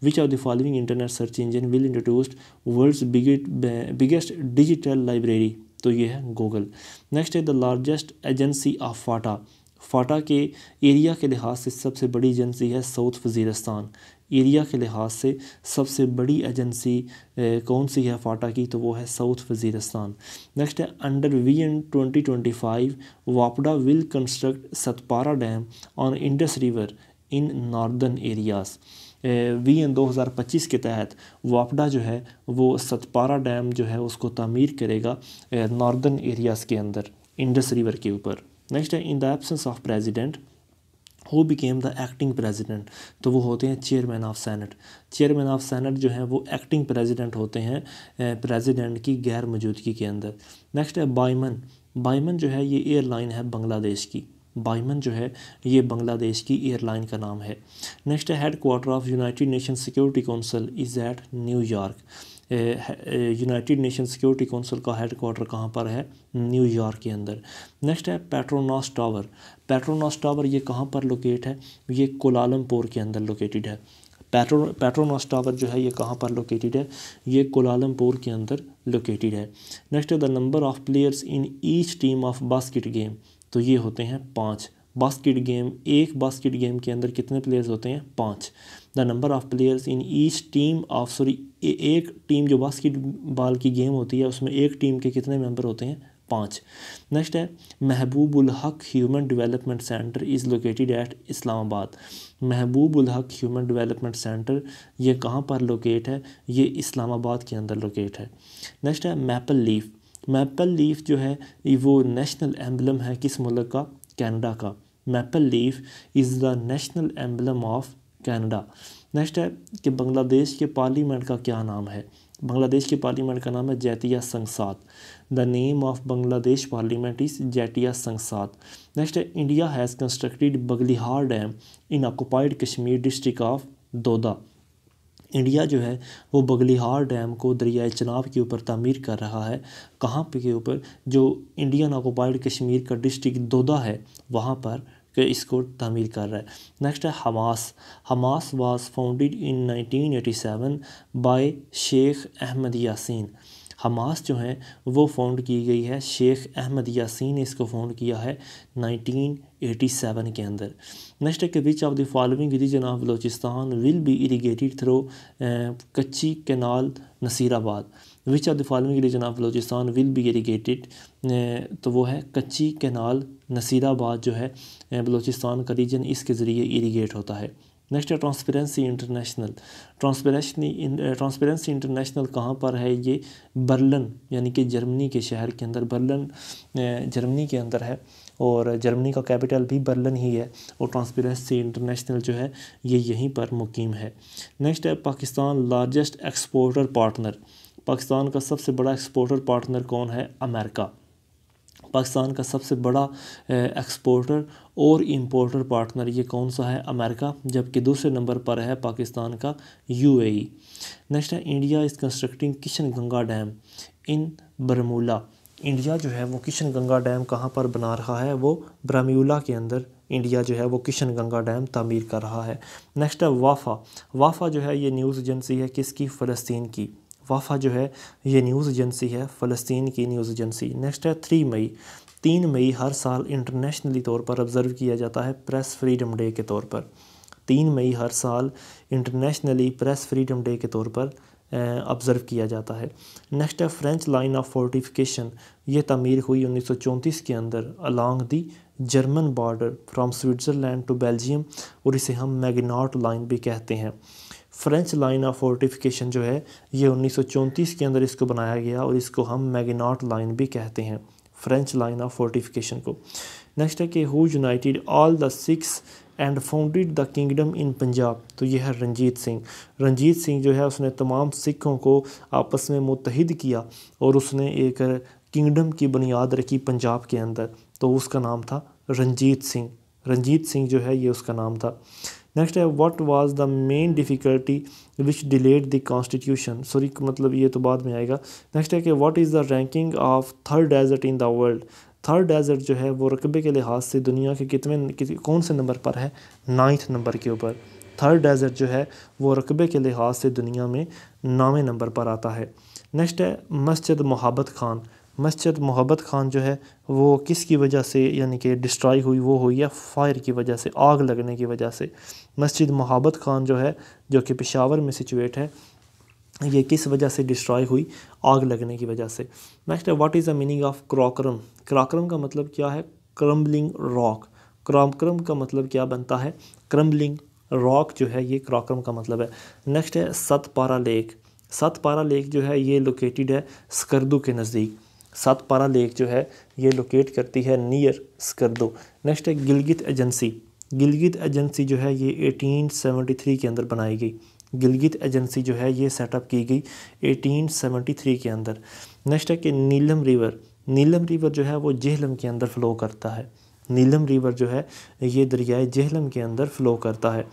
Which of the following internet search engine will introduce world's biggest digital library. तो ये है गूगल। नेक्स्ट है the largest agency of FATA. FATA के एरिया के लिहाज से सबसे बड़ी एजेंसी है साउथ वज़ीरिस्तान। एरिया के लिहाज से सबसे बड़ी एजेंसी कौन सी है फाटा की? तो वो है साउथ वज़ीरिस्तान। नेक्स्ट है अंडर VN 2025 वापडा will construct Satpara dam on Indus river in northern areas. VN 2025 के तहत वापडा जो है वो सतपारा डैम जो है उसको तामीर करेगा नॉर्दर्न एरियाज़ के अंदर इंडस रिवर के ऊपर। नेक्स्ट है in the absence of president who became the acting president. तो वो होते हैं chairman of senate. Chairman of senate जो है वो एक्टिंग प्रेसिडेंट होते हैं प्रेसिडेंट की गैर मौजूदगी के अंदर। नेक्स्ट है बायमन। बायमन जो है ये एयरलाइन है बांग्लादेश की। बायमन जो है ये बांग्लादेश की एयरलाइन का नाम है। नेक्स्ट है head quarter of United nation security council is eight New York. United nation security council का हेड क्वार्टर कहाँ पर है? न्यूयॉर्क के अंदर। नेक्स्ट है पेट्रोनास टावर। पेट्रोनास टावर ये कहाँ पर लोकेट है? ये कोलालमपुर के अंदर लोकेटेड है। पेट्रोनास टावर जो है ये कहाँ पर लोकेटेड है? ये कोलालमपुर के अंदर लोकेटेड है। नेक्स्ट है the number of players in each team of basket game. तो ये होते हैं 5 बास्केट गेम। एक बास्केट गेम के अंदर कितने प्लेयर्स होते हैं? 5। The number of players in each team of एक टीम जो बास्केटबॉल की गेम होती है उसमें एक टीम के कितने मेंबर होते हैं? 5। नेक्स्ट है महबूबुल हक human development centre is located at Islamabad. Mahbubul हक ह्यूमन डेवलपमेंट सेंटर ये कहाँ पर लोकेट है? ये इस्लामाबाद के अंदर लोकेट है। नेक्स्ट है मैपल लीफ। मैपल लीफ जो है वो नेशनल एम्बलम है किस मुल्क का? कनाडा का। Maple leaf is the national emblem of Canada. Next है कि बांग्लादेश के पार्लियामेंट का क्या नाम है? बांग्लादेश के पार्लियामेंट का नाम है जातीय संसद। The name of Bangladesh parliament is जातीय संसद। नेक्स्ट है India has constructed Baglihar dam in occupied Kashmir district of Doda. India जो है वो बगलिहार डैम को दरियाए चनाब के ऊपर तामीर कर रहा है। कहाँ पे के ऊपर? जो इंडियन ऑक्युपाइड कश्मीर का डिस्ट्रिक्ट दोदा है वहाँ पर कि इसको तामीर कर रहा है। नेक्स्ट है Hamas. Hamas was founded in 1987 by Sheikh Ahmed Yassin. Hamas जो है वो फाउंड की गई है, शेख अहमद यासीन ने इसको फाउंड किया है 1987 के अंदर। नेक्स्ट है कि which of the following region of Balochistan will be irrigated through Kachhi canal Nasirabad. Which of the following region of Balochistan will be irrigated, तो वो है कच्ची कैनाल नसीराबाद जो है बलोचिस्तान का रीजन, इसके ज़रिए इरीगेट होता है। नेक्स्ट है ट्रांसपेरेंसी इंटरनेशनल। ट्रांसपेरेंसी इंटरनेशनल कहाँ पर है? ये बर्लिन यानी कि जर्मनी के शहर के अंदर, बर्लिन जर्मनी के अंदर है और जर्मनी का कैपिटल भी बर्लिन ही है और ट्रांसपेरेंसी इंटरनेशनल जो है ये यहीं पर मुकीम है। नेक्स्ट है Pakistan largest exporter partner. Pakistan का सबसे बड़ा एक्सपोर्टर पार्टनर कौन है? अमेरिका। पाकिस्तान का सबसे बड़ा एक्सपोर्टर और इंपोर्टर पार्टनर ये कौन सा है? अमेरिका। जबकि दूसरे नंबर पर है पाकिस्तान का यूएई। नेक्स्ट है India is constructing Kishan Ganga dam in Baramulla. India जो है वो किशन गंगा डैम कहाँ पर बना रहा है? वो बरमूला के अंदर इंडिया जो है वो किशन गंगा डैम तामीर कर रहा है। नेक्स्ट है वाफा। वाफा जो है ये न्यूज़ एजेंसी है किसकी? फ़लस्तीन की। वाफा जो है ये न्यूज़ एजेंसी है फ़लस्तीन की न्यूज़ एजेंसी। नेक्स्ट है 3 मई। 3 मई हर साल इंटरनेशनली तौर पर ऑब्ज़र्व किया जाता है प्रेस फ्रीडम डे के तौर पर। 3 मई हर साल इंटरनेशनली प्रेस फ्रीडम डे के तौर पर ऑब्ज़र्व किया जाता है। नेक्स्ट है फ्रेंच लाइन ऑफ फोर्टिफिकेशन। ये तमीर हुई 1934 के अंदर along the German border from Switzerland to Belgium और इसे हम मैगनाट लाइन भी कहते हैं। फ्रेंच लाइन ऑफ फोर्टिफिकेशन जो है ये 1934 के अंदर इसको बनाया गया और इसको हम मैगनाट लाइन भी कहते हैं, फ्रेंच लाइन ऑफ फोर्टिफिकेशन को। नेक्स्ट है कि who united all the Sikhs and founded the kingdom in Punjab. तो ये है रंजीत सिंह। रंजीत सिंह जो है उसने तमाम सिखों को आपस में मुत्तहिद किया और उसने एक किंगडम की बुनियाद रखी पंजाब के अंदर, तो उसका नाम था रंजीत सिंह। रंजीत सिंह जो है ये उसका नाम था। नेक्स्ट है what was the main difficulty which delayed the constitution. Sorry मतलब ये तो बाद में आएगा। नेक्स्ट है कि what is the ranking of third desert in the world. Third desert जो है वो रकबे के लिहाज से दुनिया के कौन से नंबर पर है? 9th नंबर के ऊपर। थर्ड डेजर्ट जो है वो रकबे के लिहाज से दुनिया में 9वें नंबर पर आता है। नेक्स्ट है मस्जिद मोहब्बत खान। मस्जिद मोहब्बत खान जो है वो किसकी वजह से यानी कि डिस्ट्रॉय हुई? वो हुई है फायर की वजह से, आग लगने की वजह से। मस्जिद मोहब्बत खान जो है जो कि पेशावर में सिचुएट है, ये किस वजह से डिस्ट्रॉय हुई? आग लगने की वजह से। नेक्स्ट है what is the meaning of Karakoram. Karakoram का मतलब क्या है? Crumbling rock. क्राक्रम का मतलब क्या बनता है? क्रम्बलिंग रॉक जो है ये क्राक्रम का मतलब है। नेक्स्ट है सतपारा लेक। सतपारा लेक जो है ये लोकेटेड है स्कर्दू के नज़दीक। सतपारा लेक जो है ये लोकेट करती है नियर स्कर्दू। नेक्स्ट है गिलगित एजेंसी। गिलगित एजेंसी जो है ये 1873 के अंदर बनाई गई। गिलगित एजेंसी जो है ये सेटअप की गई 1873 के अंदर। नेक्स्ट है कि नीलम रिवर। नीलम रिवर जो है वो जेहलम के अंदर फ़्लो करता है। नीलम रिवर जो है ये दरियाए जेहलम के अंदर फ़्लो करता है।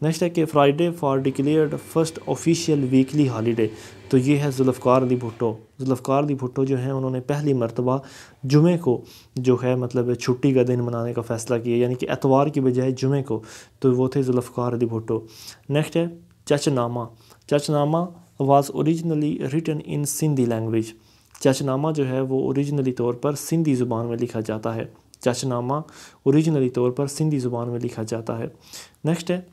नेक्स्ट है कि Friday for declared first official weekly holiday. तो ये है जुल्फ़कार अली भुट्टो। जुल्फ़कार अली भुट्टो जो है उन्होंने पहली मरतबा जुमे को जो है मतलब छुट्टी का दिन मनाने का फ़ैसला किया, यानी कि एतवार की बजाय जुमे को, तो वो थे जुल्फ़कार अली भुट्टो। नेक्स्ट है Chachnama. Chachnama was originally written in Sindhi language. Chachnama जो है वो ओरिजिनली तौर पर सिंधी ज़ुबान में लिखा जाता है। चचनामा ओरिजिनली तौर पर सिंधी ज़ुबान में लिखा जाता है। नेक्स्ट है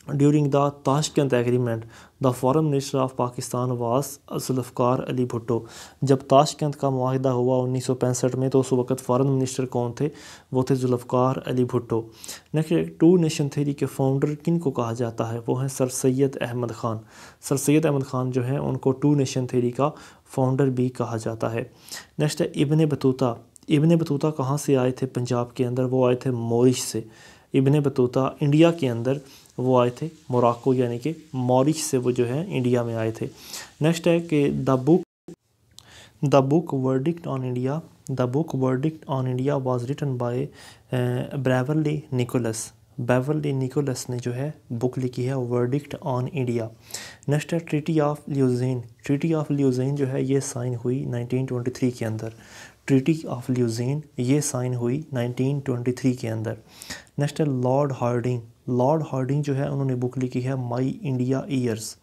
during the Tashkent agreement the foreign minister of Pakistan वास जुल्फ़कार अली भुट्टो। जब ताशकंद का मुआहिदा हुआ 1965 में तो उस वक़्त फॉरेन मिनिस्टर कौन थे? वो थे Zulfikar Ali Bhutto. Next two nation theory के फाउंडर किन को कहा जाता है? वो हैं सर सैयद अहमद ख़ान। सर सैयद अहमद ख़ान जो हैं उनको टू नेशन थ्योरी का फाउंडर भी कहा जाता है। नेक्स्ट है इब्न बतूता। इब्न बतूता कहाँ से आए थे पंजाब के अंदर? वो आए थे मॉरिश से। इब्न बतूता इंडिया के अंदर वो आए थे मोरक्को यानी कि मॉरिश से वो जो है इंडिया में आए थे। नेक्स्ट है कि the book verdict on India was written by Beverley Nichols. Beverley Nichols ने जो है बुक लिखी है वर्डिक्ट ऑन इंडिया। नेक्स्ट है treaty of Lausanne. Treaty of Lausanne जो है ये साइन हुई 1923 के अंदर। ट्रीटी ऑफ ल्यूज़ेन ये साइन हुई 1923 के अंदर। नेक्स्ट है लॉर्ड हार्डिंग। लॉर्ड हार्डिंग जो है उन्होंने बुक लिखी है माई इंडिया ईयर्स।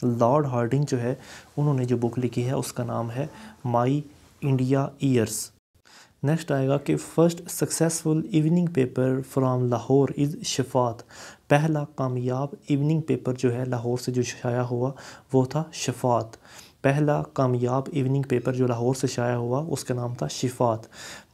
लॉर्ड हार्डिंग जो है उन्होंने जो बुक लिखी है उसका नाम है माई इंडिया ईयर्स। नेक्स्ट आएगा कि first successful evening paper from Lahore is Shafaat. पहला कामयाब इवनिंग पेपर जो है लाहौर से जो शाया हुआ वो था शफात। पहला कामयाब इवनिंग पेपर जो लाहौर से शाया हुआ उसका नाम था शिफात।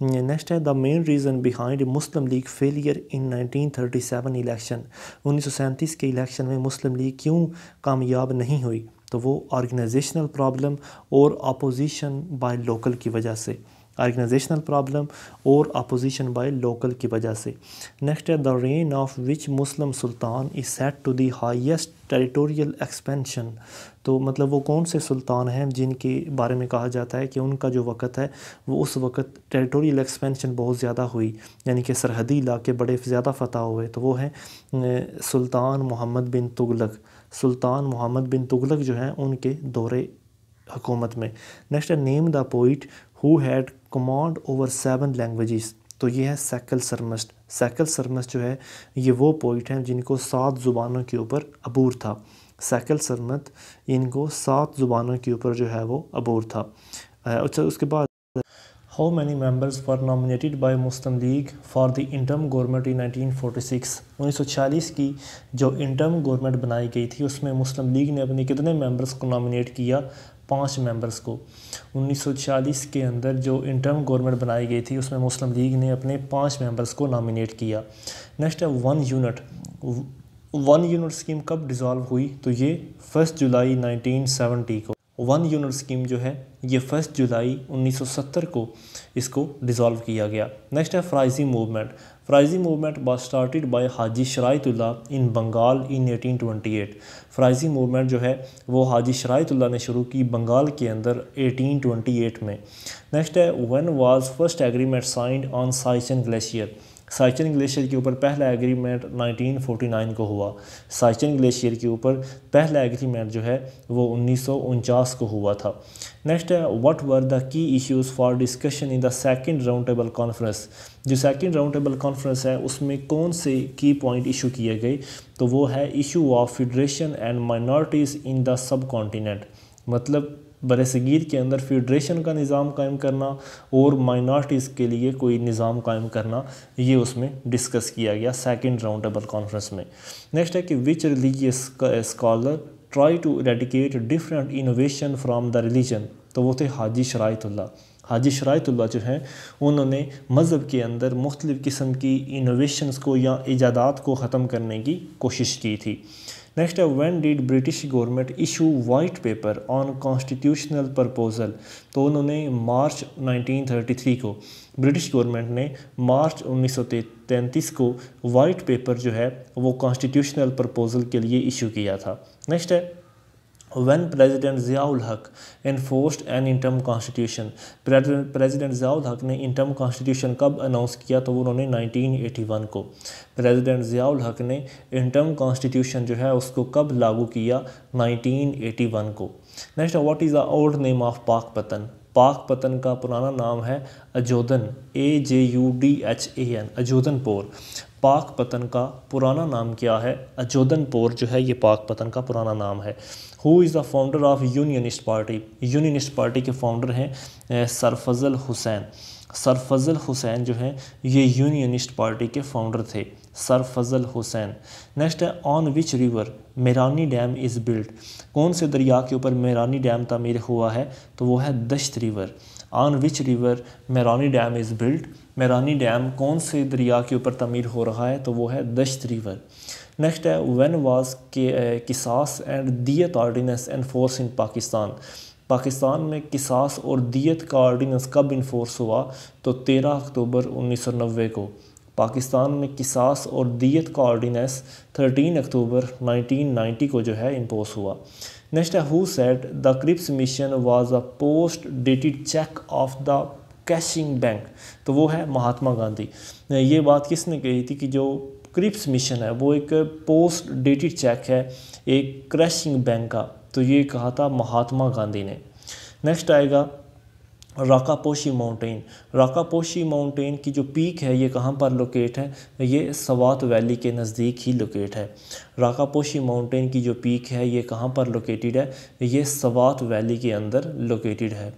नेक्स्ट है the main reason behind Muslim league failure in 1937 election. 1937 के इलेक्शन में मुस्लिम लीग क्यों कामयाब नहीं हुई, तो वो ऑर्गेनाइजेशनल प्रॉब्लम और अपोजिशन बाय लोकल की वजह से। ऑर्गेनाइजेशनल प्रॉब्लम और अपोजिशन बाय लोकल की वजह से। नेक्स्ट है the reign of which Muslim sultan is set to the highest territorial expansion. तो मतलब वो कौन से सुल्तान हैं जिनके बारे में कहा जाता है कि उनका जो वक़्त है वो उस वक़्त टेरिटोरियल एक्सपेंशन बहुत ज़्यादा हुई, यानी कि सरहदी इलाके बड़े ज़्यादा फतह हुए। तो वो हैं सुल्तान मोहम्मद बिन तुगलक। सुल्तान मोहम्मद बिन तुगलक जो हैं उनके दौरे हुकूमत में। नेक्स्ट है name the poet who had command over 7 languages. तो ये है सैकल सरमस्ट। सैकल सरमस्ट जो है ये वो पोइट हैं जिनको 7 ज़ुबानों के ऊपर अबूर था। सैकल सरमत इनको 7 ज़ुबानों के ऊपर जो है वो अबूर था। अच्छा उसके बाद how many members were nominated by Muslim league for the interim government in 1946। 1946 की जो इंटर्म गवर्नमेंट बनाई गई थी उसमें मुस्लिम लीग ने अपने कितने मेंबर्स को नॉमिनेट किया? 5 मेंबर्स को। 1946 के अंदर जो इंटर्म गवर्नमेंट बनाई गई थी उसमें मुस्लिम लीग ने अपने 5 मेंबर्स को नॉमिनेट किया। नेक्स्ट है 1 यूनिट। 1 यूनिट स्कीम कब डिज़ोल्व हुई? तो ये 1 जुलाई 1970 को। 1 यूनिट स्कीम जो है ये 1 जुलाई 1970 को इसको डिज़ोल्व किया गया। नेक्स्ट है Faraizi movement. Faraizi movement was started by Haji Shariatullah in Bengal in 1828। Faraizi movement जो है वो हाजी शरायतुल्लाह ने शुरू की बंगाल के अंदर 1828 में। नेक्स्ट है when was first agreement signed on Siachen glacier. Siachen glacier के ऊपर पहला एग्रीमेंट 1949 को हुआ। साइचन ग्लेशियर के ऊपर पहला एग्रीमेंट जो है वो 1949 को हुआ था। नेक्स्ट है what were the key issues for discussion in the second round table conference. जो सेकंड राउंड टेबल कॉन्फ्रेंस है उसमें कौन से की पॉइंट इशू किए गए? तो वो है issue of federation and minorities in the sub continent. मतलब बरसगीर के अंदर फेडरेशन का निज़ाम कायम करना और माइनॉरिटीज़ के लिए कोई निज़ाम कायम करना, ये उसमें डिस्कस किया गया सेकंड राउंड टेबल कॉन्फ्रेंस में। नेक्स्ट है कि which religious scholar try to eradicate different innovation from the religion. तो वो थे हाजी शरायतुल्लाह। हाजी शरायतुल्लाह जो हैं उन्होंने मज़हब के अंदर मुख्तलिफ़ किस्म की इनोवेशंस को या इजादात को ख़त्म करने की कोशिश की थी। नेक्स्ट है when did British government issue white paper on constitutional proposal. तो उन्होंने मार्च 1933 को ब्रिटिश गवर्नमेंट ने मार्च 1933 को वाइट पेपर जो है वो कॉन्स्टिट्यूशनल प्रपोजल के लिए इशू किया था। नेक्स्ट है When President Ziaul Haq enforced an interim constitution। President Ziaul हक ने इंटर्म कॉन्स्टिट्यूशन कब अनाउंस किया? तो उन्होंने 1981 को। प्रेसिडेंट ज़ियाउल हक ने इंटर्म कॉन्स्टिट्यूशन जो है उसको कब लागू किया? 1981 को। Next what is the old name of Pakpattan. Pakpattan का पुराना नाम है अजोदन, AJUDHAN, अजोदनपुर। पाकपतन का पुराना नाम क्या है? अजोदनपुर जो है ये पाकपतन का पुराना नाम है। Who is the founder of unionist party. Unionist party के फाउंडर हैं सरफजल हुसैन। सरफजल हुसैन जो हैं ये यूनियनिस्ट पार्टी के फाउंडर थे, सरफजल हुसैन। नेक्स्ट है on which river Mirani dam is built. कौन से दरिया के ऊपर मेरानी डैम तामीर हुआ है? तो वो है Dasht river. On which river Mirani dam is built. Mirani dam कौन से दरिया के ऊपर तामीर हो रहा है? तो वो है दश्त रिवर। नेक्स्ट है when was Qisas and Diyat ordinance enforce in Pakistan. Pakistan में किसास और दियत का ऑर्डिनेंस कब इन्फोर्स हुआ? तो 13 अक्टूबर 1990 को। पाकिस्तान में किसास और दियत का ऑर्डिनेंस 13 अक्टूबर 1990 को जो है इम्पोज हुआ। नेक्स्ट है who said the Cripps mission was a post dated cheque of the crashing bank. तो वो है महात्मा गांधी। ये बात किसने कही थी कि जो क्रिप्स मिशन है वो एक पोस्ट डेटेड चेक है एक क्रैशिंग बैंक का, तो ये कहा था महात्मा गांधी ने। नेक्स्ट आएगा राकापोशी माउंटेन। राकापोशी माउंटेन की जो पीक है ये कहाँ पर लोकेट है, ये सवात वैली के नज़दीक ही लोकेट है। राकापोशी माउंटेन की जो पीक है ये कहाँ पर लोकेटेड है, ये सवात वैली के अंदर लोकेटेड है।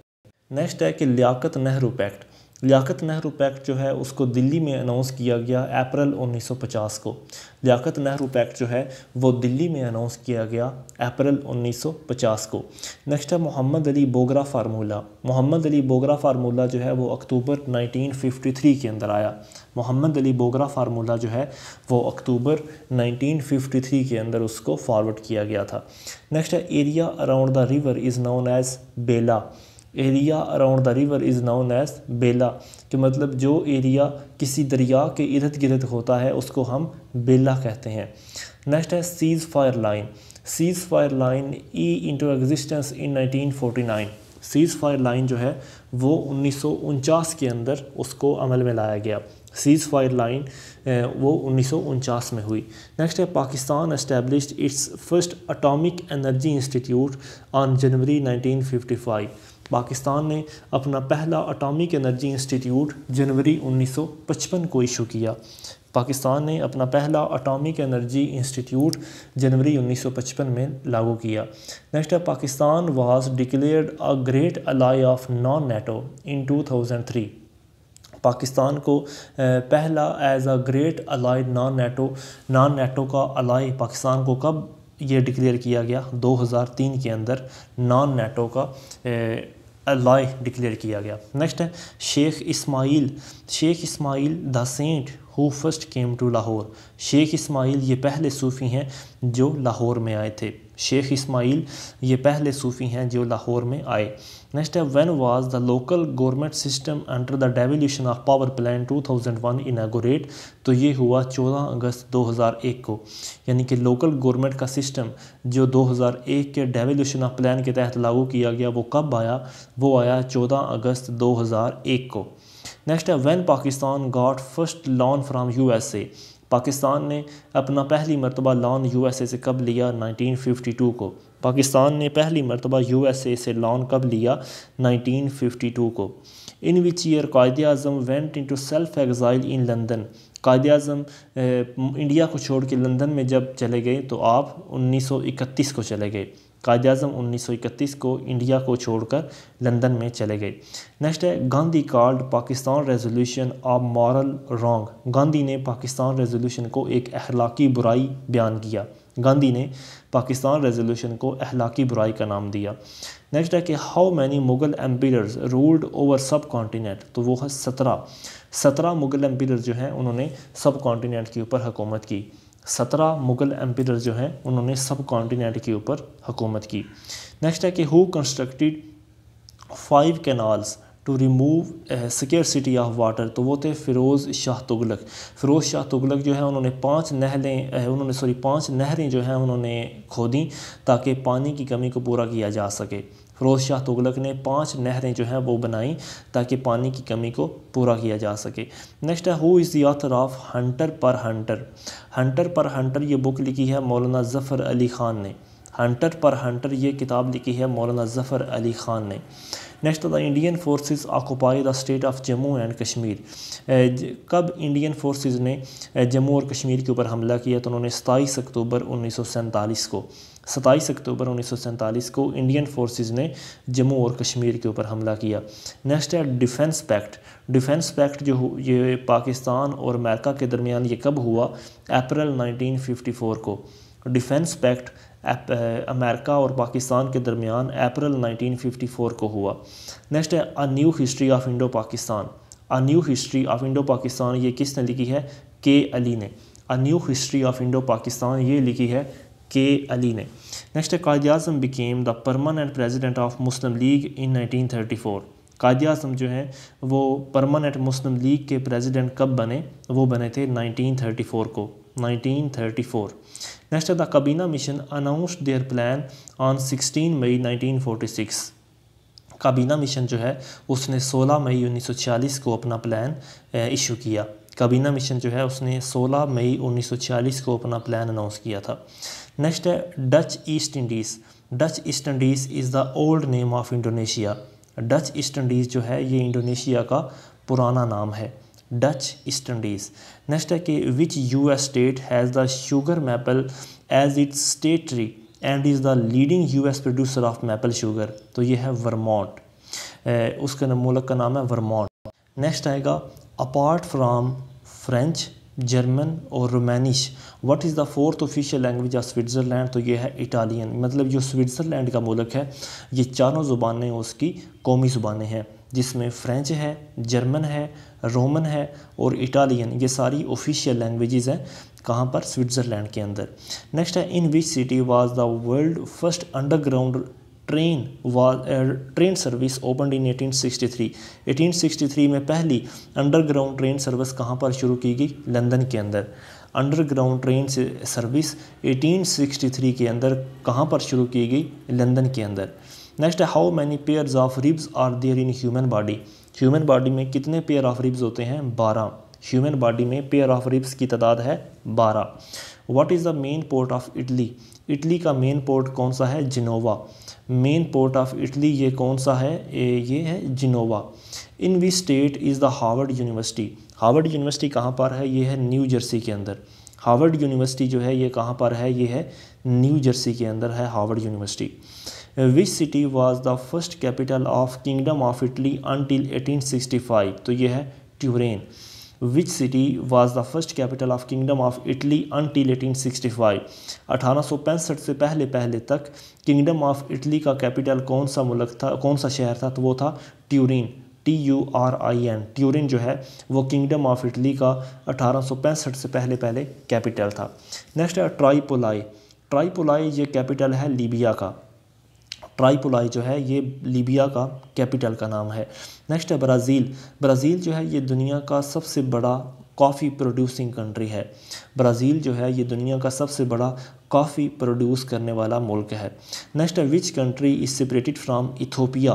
नेक्स्ट है कि लियाकत नेहरू पैक्ट। लियाकत नेहरू पैक्ट जो है उसको दिल्ली में अनाउंस किया गया अप्रैल 1950 को। लियाकत नेहरू पैक्ट जो है वो दिल्ली में अनाउंस किया गया अप्रैल 1950 को। नेक्स्ट है मोहम्मद अली बोगरा फार्मूला। मोहम्मद अली बोगरा फार्मूला जो है वो अक्टूबर 1953 के अंदर आया। मोहम्मद अली बोगरा फार्मूला जो है वो अक्टूबर 1953 के अंदर उसको फॉरवर्ड किया गया था। नेक्स्ट है area around the river is known as Bela. Area around the river is known as Bela, कि मतलब जो एरिया किसी दरिया के इर्द गिर्द होता है उसको हम बेला कहते हैं। नेक्स्ट है seize fire line. Seize fire line E into existence in 1949। Seize fire line जो है वो 1949 के अंदर उसको अमल में लाया गया। सीज़ फायर लाइन वो 1949 में हुई। नेक्स्ट है Pakistan established it's first atomic energy institute on January 1955। Pakistan ने अपना पहला एटॉमिक एनर्जी इंस्टीट्यूट जनवरी 1955 को इशू किया। पाकिस्तान ने अपना पहला एटॉमिक एनर्जी इंस्टीट्यूट जनवरी 1955 में लागू किया। नेक्स्ट है Pakistan was declared a great ally of non NATO in 2003। Pakistan को पहला as a great ally non NATO का अलाई पाकिस्तान को कब ये डिक्लेयर किया गया, 2003 के अंदर नॉन नेटो का अलाई डिक्लेयर किया गया। नेक्स्ट है Sheikh Ismail the saint who first came to Lahore. Sheikh Ismail ये पहले सूफ़ी हैं जो लाहौर में आए थे। शेख इस्माइल ये पहले सूफ़ी हैं जो लाहौर में आए। नेक्स्ट है when was the local government system under the devolution of power plan 2001 inaugurate. तो ये हुआ 14 अगस्त 2001 को, यानी कि लोकल गवर्नमेंट का सिस्टम जो 2001 के डेवोल्यूशन ऑफ प्लान के तहत लागू किया गया वो कब आया, वो आया 14 अगस्त 2001 को। नेक्स्ट है when Pakistan got first loan from USA. Pakistan ने अपना पहली मरतबा लोन यूएसए से कब लिया, 1952 को। पाकिस्तान ने पहली मरतबा यूएसए से लोन कब लिया, 1952 को। In which year Quaid Azam went into self exile in London. Quaid Azam India को छोड़ के लंदन में जब चले गए तो आप 1931 को चले गए। कायद आज़म 1931 को इंडिया को छोड़कर लंदन में चले गए। नेक्स्ट है Gandhi called Pakistan resolution of moral wrong. Gandhi ने पाकिस्तान रेजोल्यूशन को एक अखलाकी बुराई बयान किया। गांधी ने पाकिस्तान रेजोल्यूशन को अखलाकी बुराई का नाम दिया। नेक्स्ट है कि how many Mughal empires ruled over subcontinent. तो वो है 17 मुगल एम्पायर जो हैं उन्होंने सब कॉन्टिनेंट के ऊपर हुकूमत की। 17 मुगल एम्पायर जो हैं उन्होंने सब कॉन्टिनेंट के ऊपर हुकूमत की। नेक्स्ट है कि who constructed 5 canals to remove scarcity of water. तो वो थे फ़िरोज़ शाह तुगलक। फ़िरोज़ शाह तुगलक जो है उन्होंने 5 नहरें जो हैं उन्होंने खोदी ताकि पानी की कमी को पूरा किया जा सके। फ़िरोज़ शाह तुगलक ने 5 नहरें जो हैं वो बनाई ताकि पानी की कमी को पूरा किया जा सके। नेक्स्ट है who is the author of Hunter पर हंटर। हंटर पर हंटर ये बुक लिखी है मौलाना ज़फ़र अली ख़ान ने। हंटर पर हंटर ये किताब लिखी है मौलाना ज़फ़र अली ख़ान ने। Next the Indian forces occupy the state of Jammu and Kashmir. कब इंडियन फोर्सेस ने जम्मू और कश्मीर के ऊपर हमला किया, तो उन्होंने 27 अक्टूबर 1947 को 27 अक्टूबर 1947 को इंडियन फोर्सेस ने जम्मू और कश्मीर के ऊपर हमला किया। नेक्स्ट है डिफेंस पैक्ट। डिफेंस पैक्ट जो ये पाकिस्तान और अमेरिका के दरमियान ये कब हुआ, अप्रैल 1954 को। डिफेंस पैक्ट अमेरिका और पाकिस्तान के दरमियान अप्रैल 1954 को हुआ। नेक्स्ट है a new history of Indo Pakistan. A new history of Indo Pakistan ये किसने लिखी है, के अली ने। A new history of Indo Pakistan ये लिखी है के अली ने। नेक्स्ट है Quaid Azam became the permanent president of Muslim League in 1934। Quaid Azam जो हैं वो परमानेंट मुस्लिम लीग के प्रेसिडेंट कब बने, वो बने थे 1934 को, 1934। नेक्स्ट है द काबीना mission announced their plan on 16 मई 1946। काबीना मिशन जो है उसने 16 मई 1946 को अपना प्लान इशू किया। काबीना मिशन जो है उसने 16 मई 1946 को अपना प्लान अनाउंस किया था। नेक्स्ट है Dutch east Indies. Dutch east Indies is the old name of Indonesia. Dutch east Indies जो है ये इंडोनेशिया का पुराना नाम है, डच ईस्ट इंडीज़। नेक्स्ट है कि which US state has the sugar maple as its state tree and is the leading US producer of maple sugar. तो ये है वर्मोंट, उसका मुल्क का नाम है वर्मोंट। नेक्स्ट आएगा अपार्ट फ्राम फ्रेंच, जर्मन और Romansh what is the fourth official language of Switzerland. तो ये है इटालियन। मतलब जो स्विट्ज़रलैंड का मुल्क है ये चारों ज़ुबानें उसकी कौमी ज़ुबानें हैं, जिसमें फ्रेंच है, जर्मन है, रोमन है और इटालियन, ये सारी ऑफिशियल लैंग्वेजेस हैं कहाँ पर, स्विट्ज़रलैंड के अंदर। नेक्स्ट है in which city was the world first underground train service opened in 1863। 1863 में पहली अंडरग्राउंड ट्रेन सर्विस कहाँ पर शुरू की गई, लंदन के अंदर। अंडरग्राउंड ट्रेन सर्विस 1863 के अंदर कहाँ पर शुरू की गई, लंदन के अंदर। नेक्स्ट है how many pairs of ribs are there in human body. Human body में कितने पेयर ऑफ रिब्स होते हैं, 12। ह्यूमन बॉडी में पेयर ऑफ रिब्स की तादाद है 12। What is the main port of Italy. Italy का मेन पोर्ट कौन सा है, Genoa. Main port of Italy ये कौन सा है, ये है Genoa. In which state is the Harvard university. Harvard university कहाँ पर है, ये है न्यू जर्सी के अंदर। हार्वर्ड यूनिवर्सिटी जो है ये कहाँ पर है, ये है न्यू जर्सी के अंदर है Harvard university. Which city was the first capital of kingdom of Italy until 1865। तो ये है Turin. Which city was the first capital of kingdom of Italy until 1865। 1865 से पहले तक किंगडम ऑफ इटली का कैपिटल कौन सा मुल्क था, कौन सा शहर था, तो वो था ट्यूरिन, TURIN। ट्यूरिन जो है वो किंगडम ऑफ इटली का 1865 से पहले कैपिटल था। नेक्स्ट है ट्राईपोलाई। ट्राईपोलाई ये कैपिटल है लीबिया का। ट्राईपोलाई जो है ये लीबिया का कैपिटल का नाम है। नेक्स्ट है ब्राज़ील। ब्राज़ील जो है ये दुनिया का सबसे बड़ा कॉफ़ी प्रोड्यूसिंग कंट्री है। ब्राज़ील जो है ये दुनिया का सबसे बड़ा कॉफ़ी प्रोड्यूस करने वाला मुल्क है। नेक्स्ट है which country is separated from Ethiopia.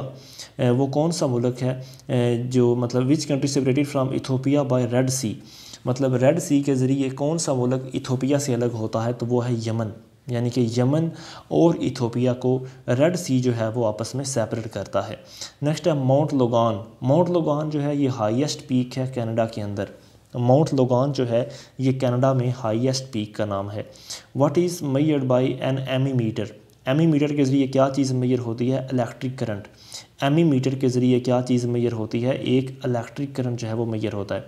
वो कौन सा मुल्क है जो मतलब which country separated from Ethiopia by Red Sea. मतलब रेड सी के ज़रिए कौन सा मुल्क इथोपिया से अलग होता है, तो वो है यमन। यानी कि यमन और इथोपिया को रेड सी जो है वो आपस में सेपरेट करता है। नेक्स्ट है माउंट लोगान। माउंट लोगान जो है ये हाईएस्ट पीक है कनाडा के अंदर। माउंट लोगान जो है ये कनाडा में हाईएस्ट पीक का नाम है। What is measured by an ammeter. Ammeter के ज़रिए क्या चीज़ मेजर होती है, इलेक्ट्रिक करंट। एमीमीटर के ज़रिए क्या चीज़ मेजर होती है, एक इलेक्ट्रिक करंट जो है वो मेजर होता है।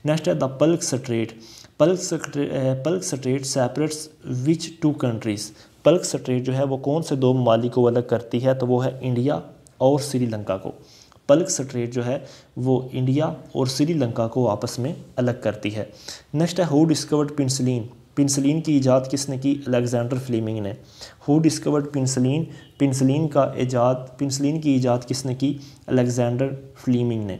नेक्स्ट है the Palk strait. Palk strait separates which two countries. Palk strait जो है वो कौन से दो ममालिक को अलग करती है, तो वो है इंडिया और श्रीलंका को। पल्क स्ट्रेट जो है वो इंडिया और श्रीलंका को आपस में अलग करती है। नेक्स्ट है हु डिस्कवर्ड पेनिसिलिन। पेनिसिलिन की इजाद किसने की, अलेक्जेंडर फ्लेमिंग ने। Who discovered penicillin. पेनिसिलिन की इजाद किसने की, अलेक्जेंडर फ्लेमिंग ने।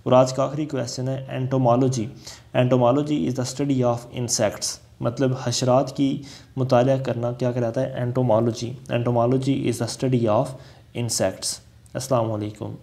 और आज का आखिरी क्वेश्चन है entomology. Entomology is the study of insects. मतलब हशरात की मुताला करना क्या कहलाता है, entomology. Entomology is the study of insects. अस्सलाम वालेकुम।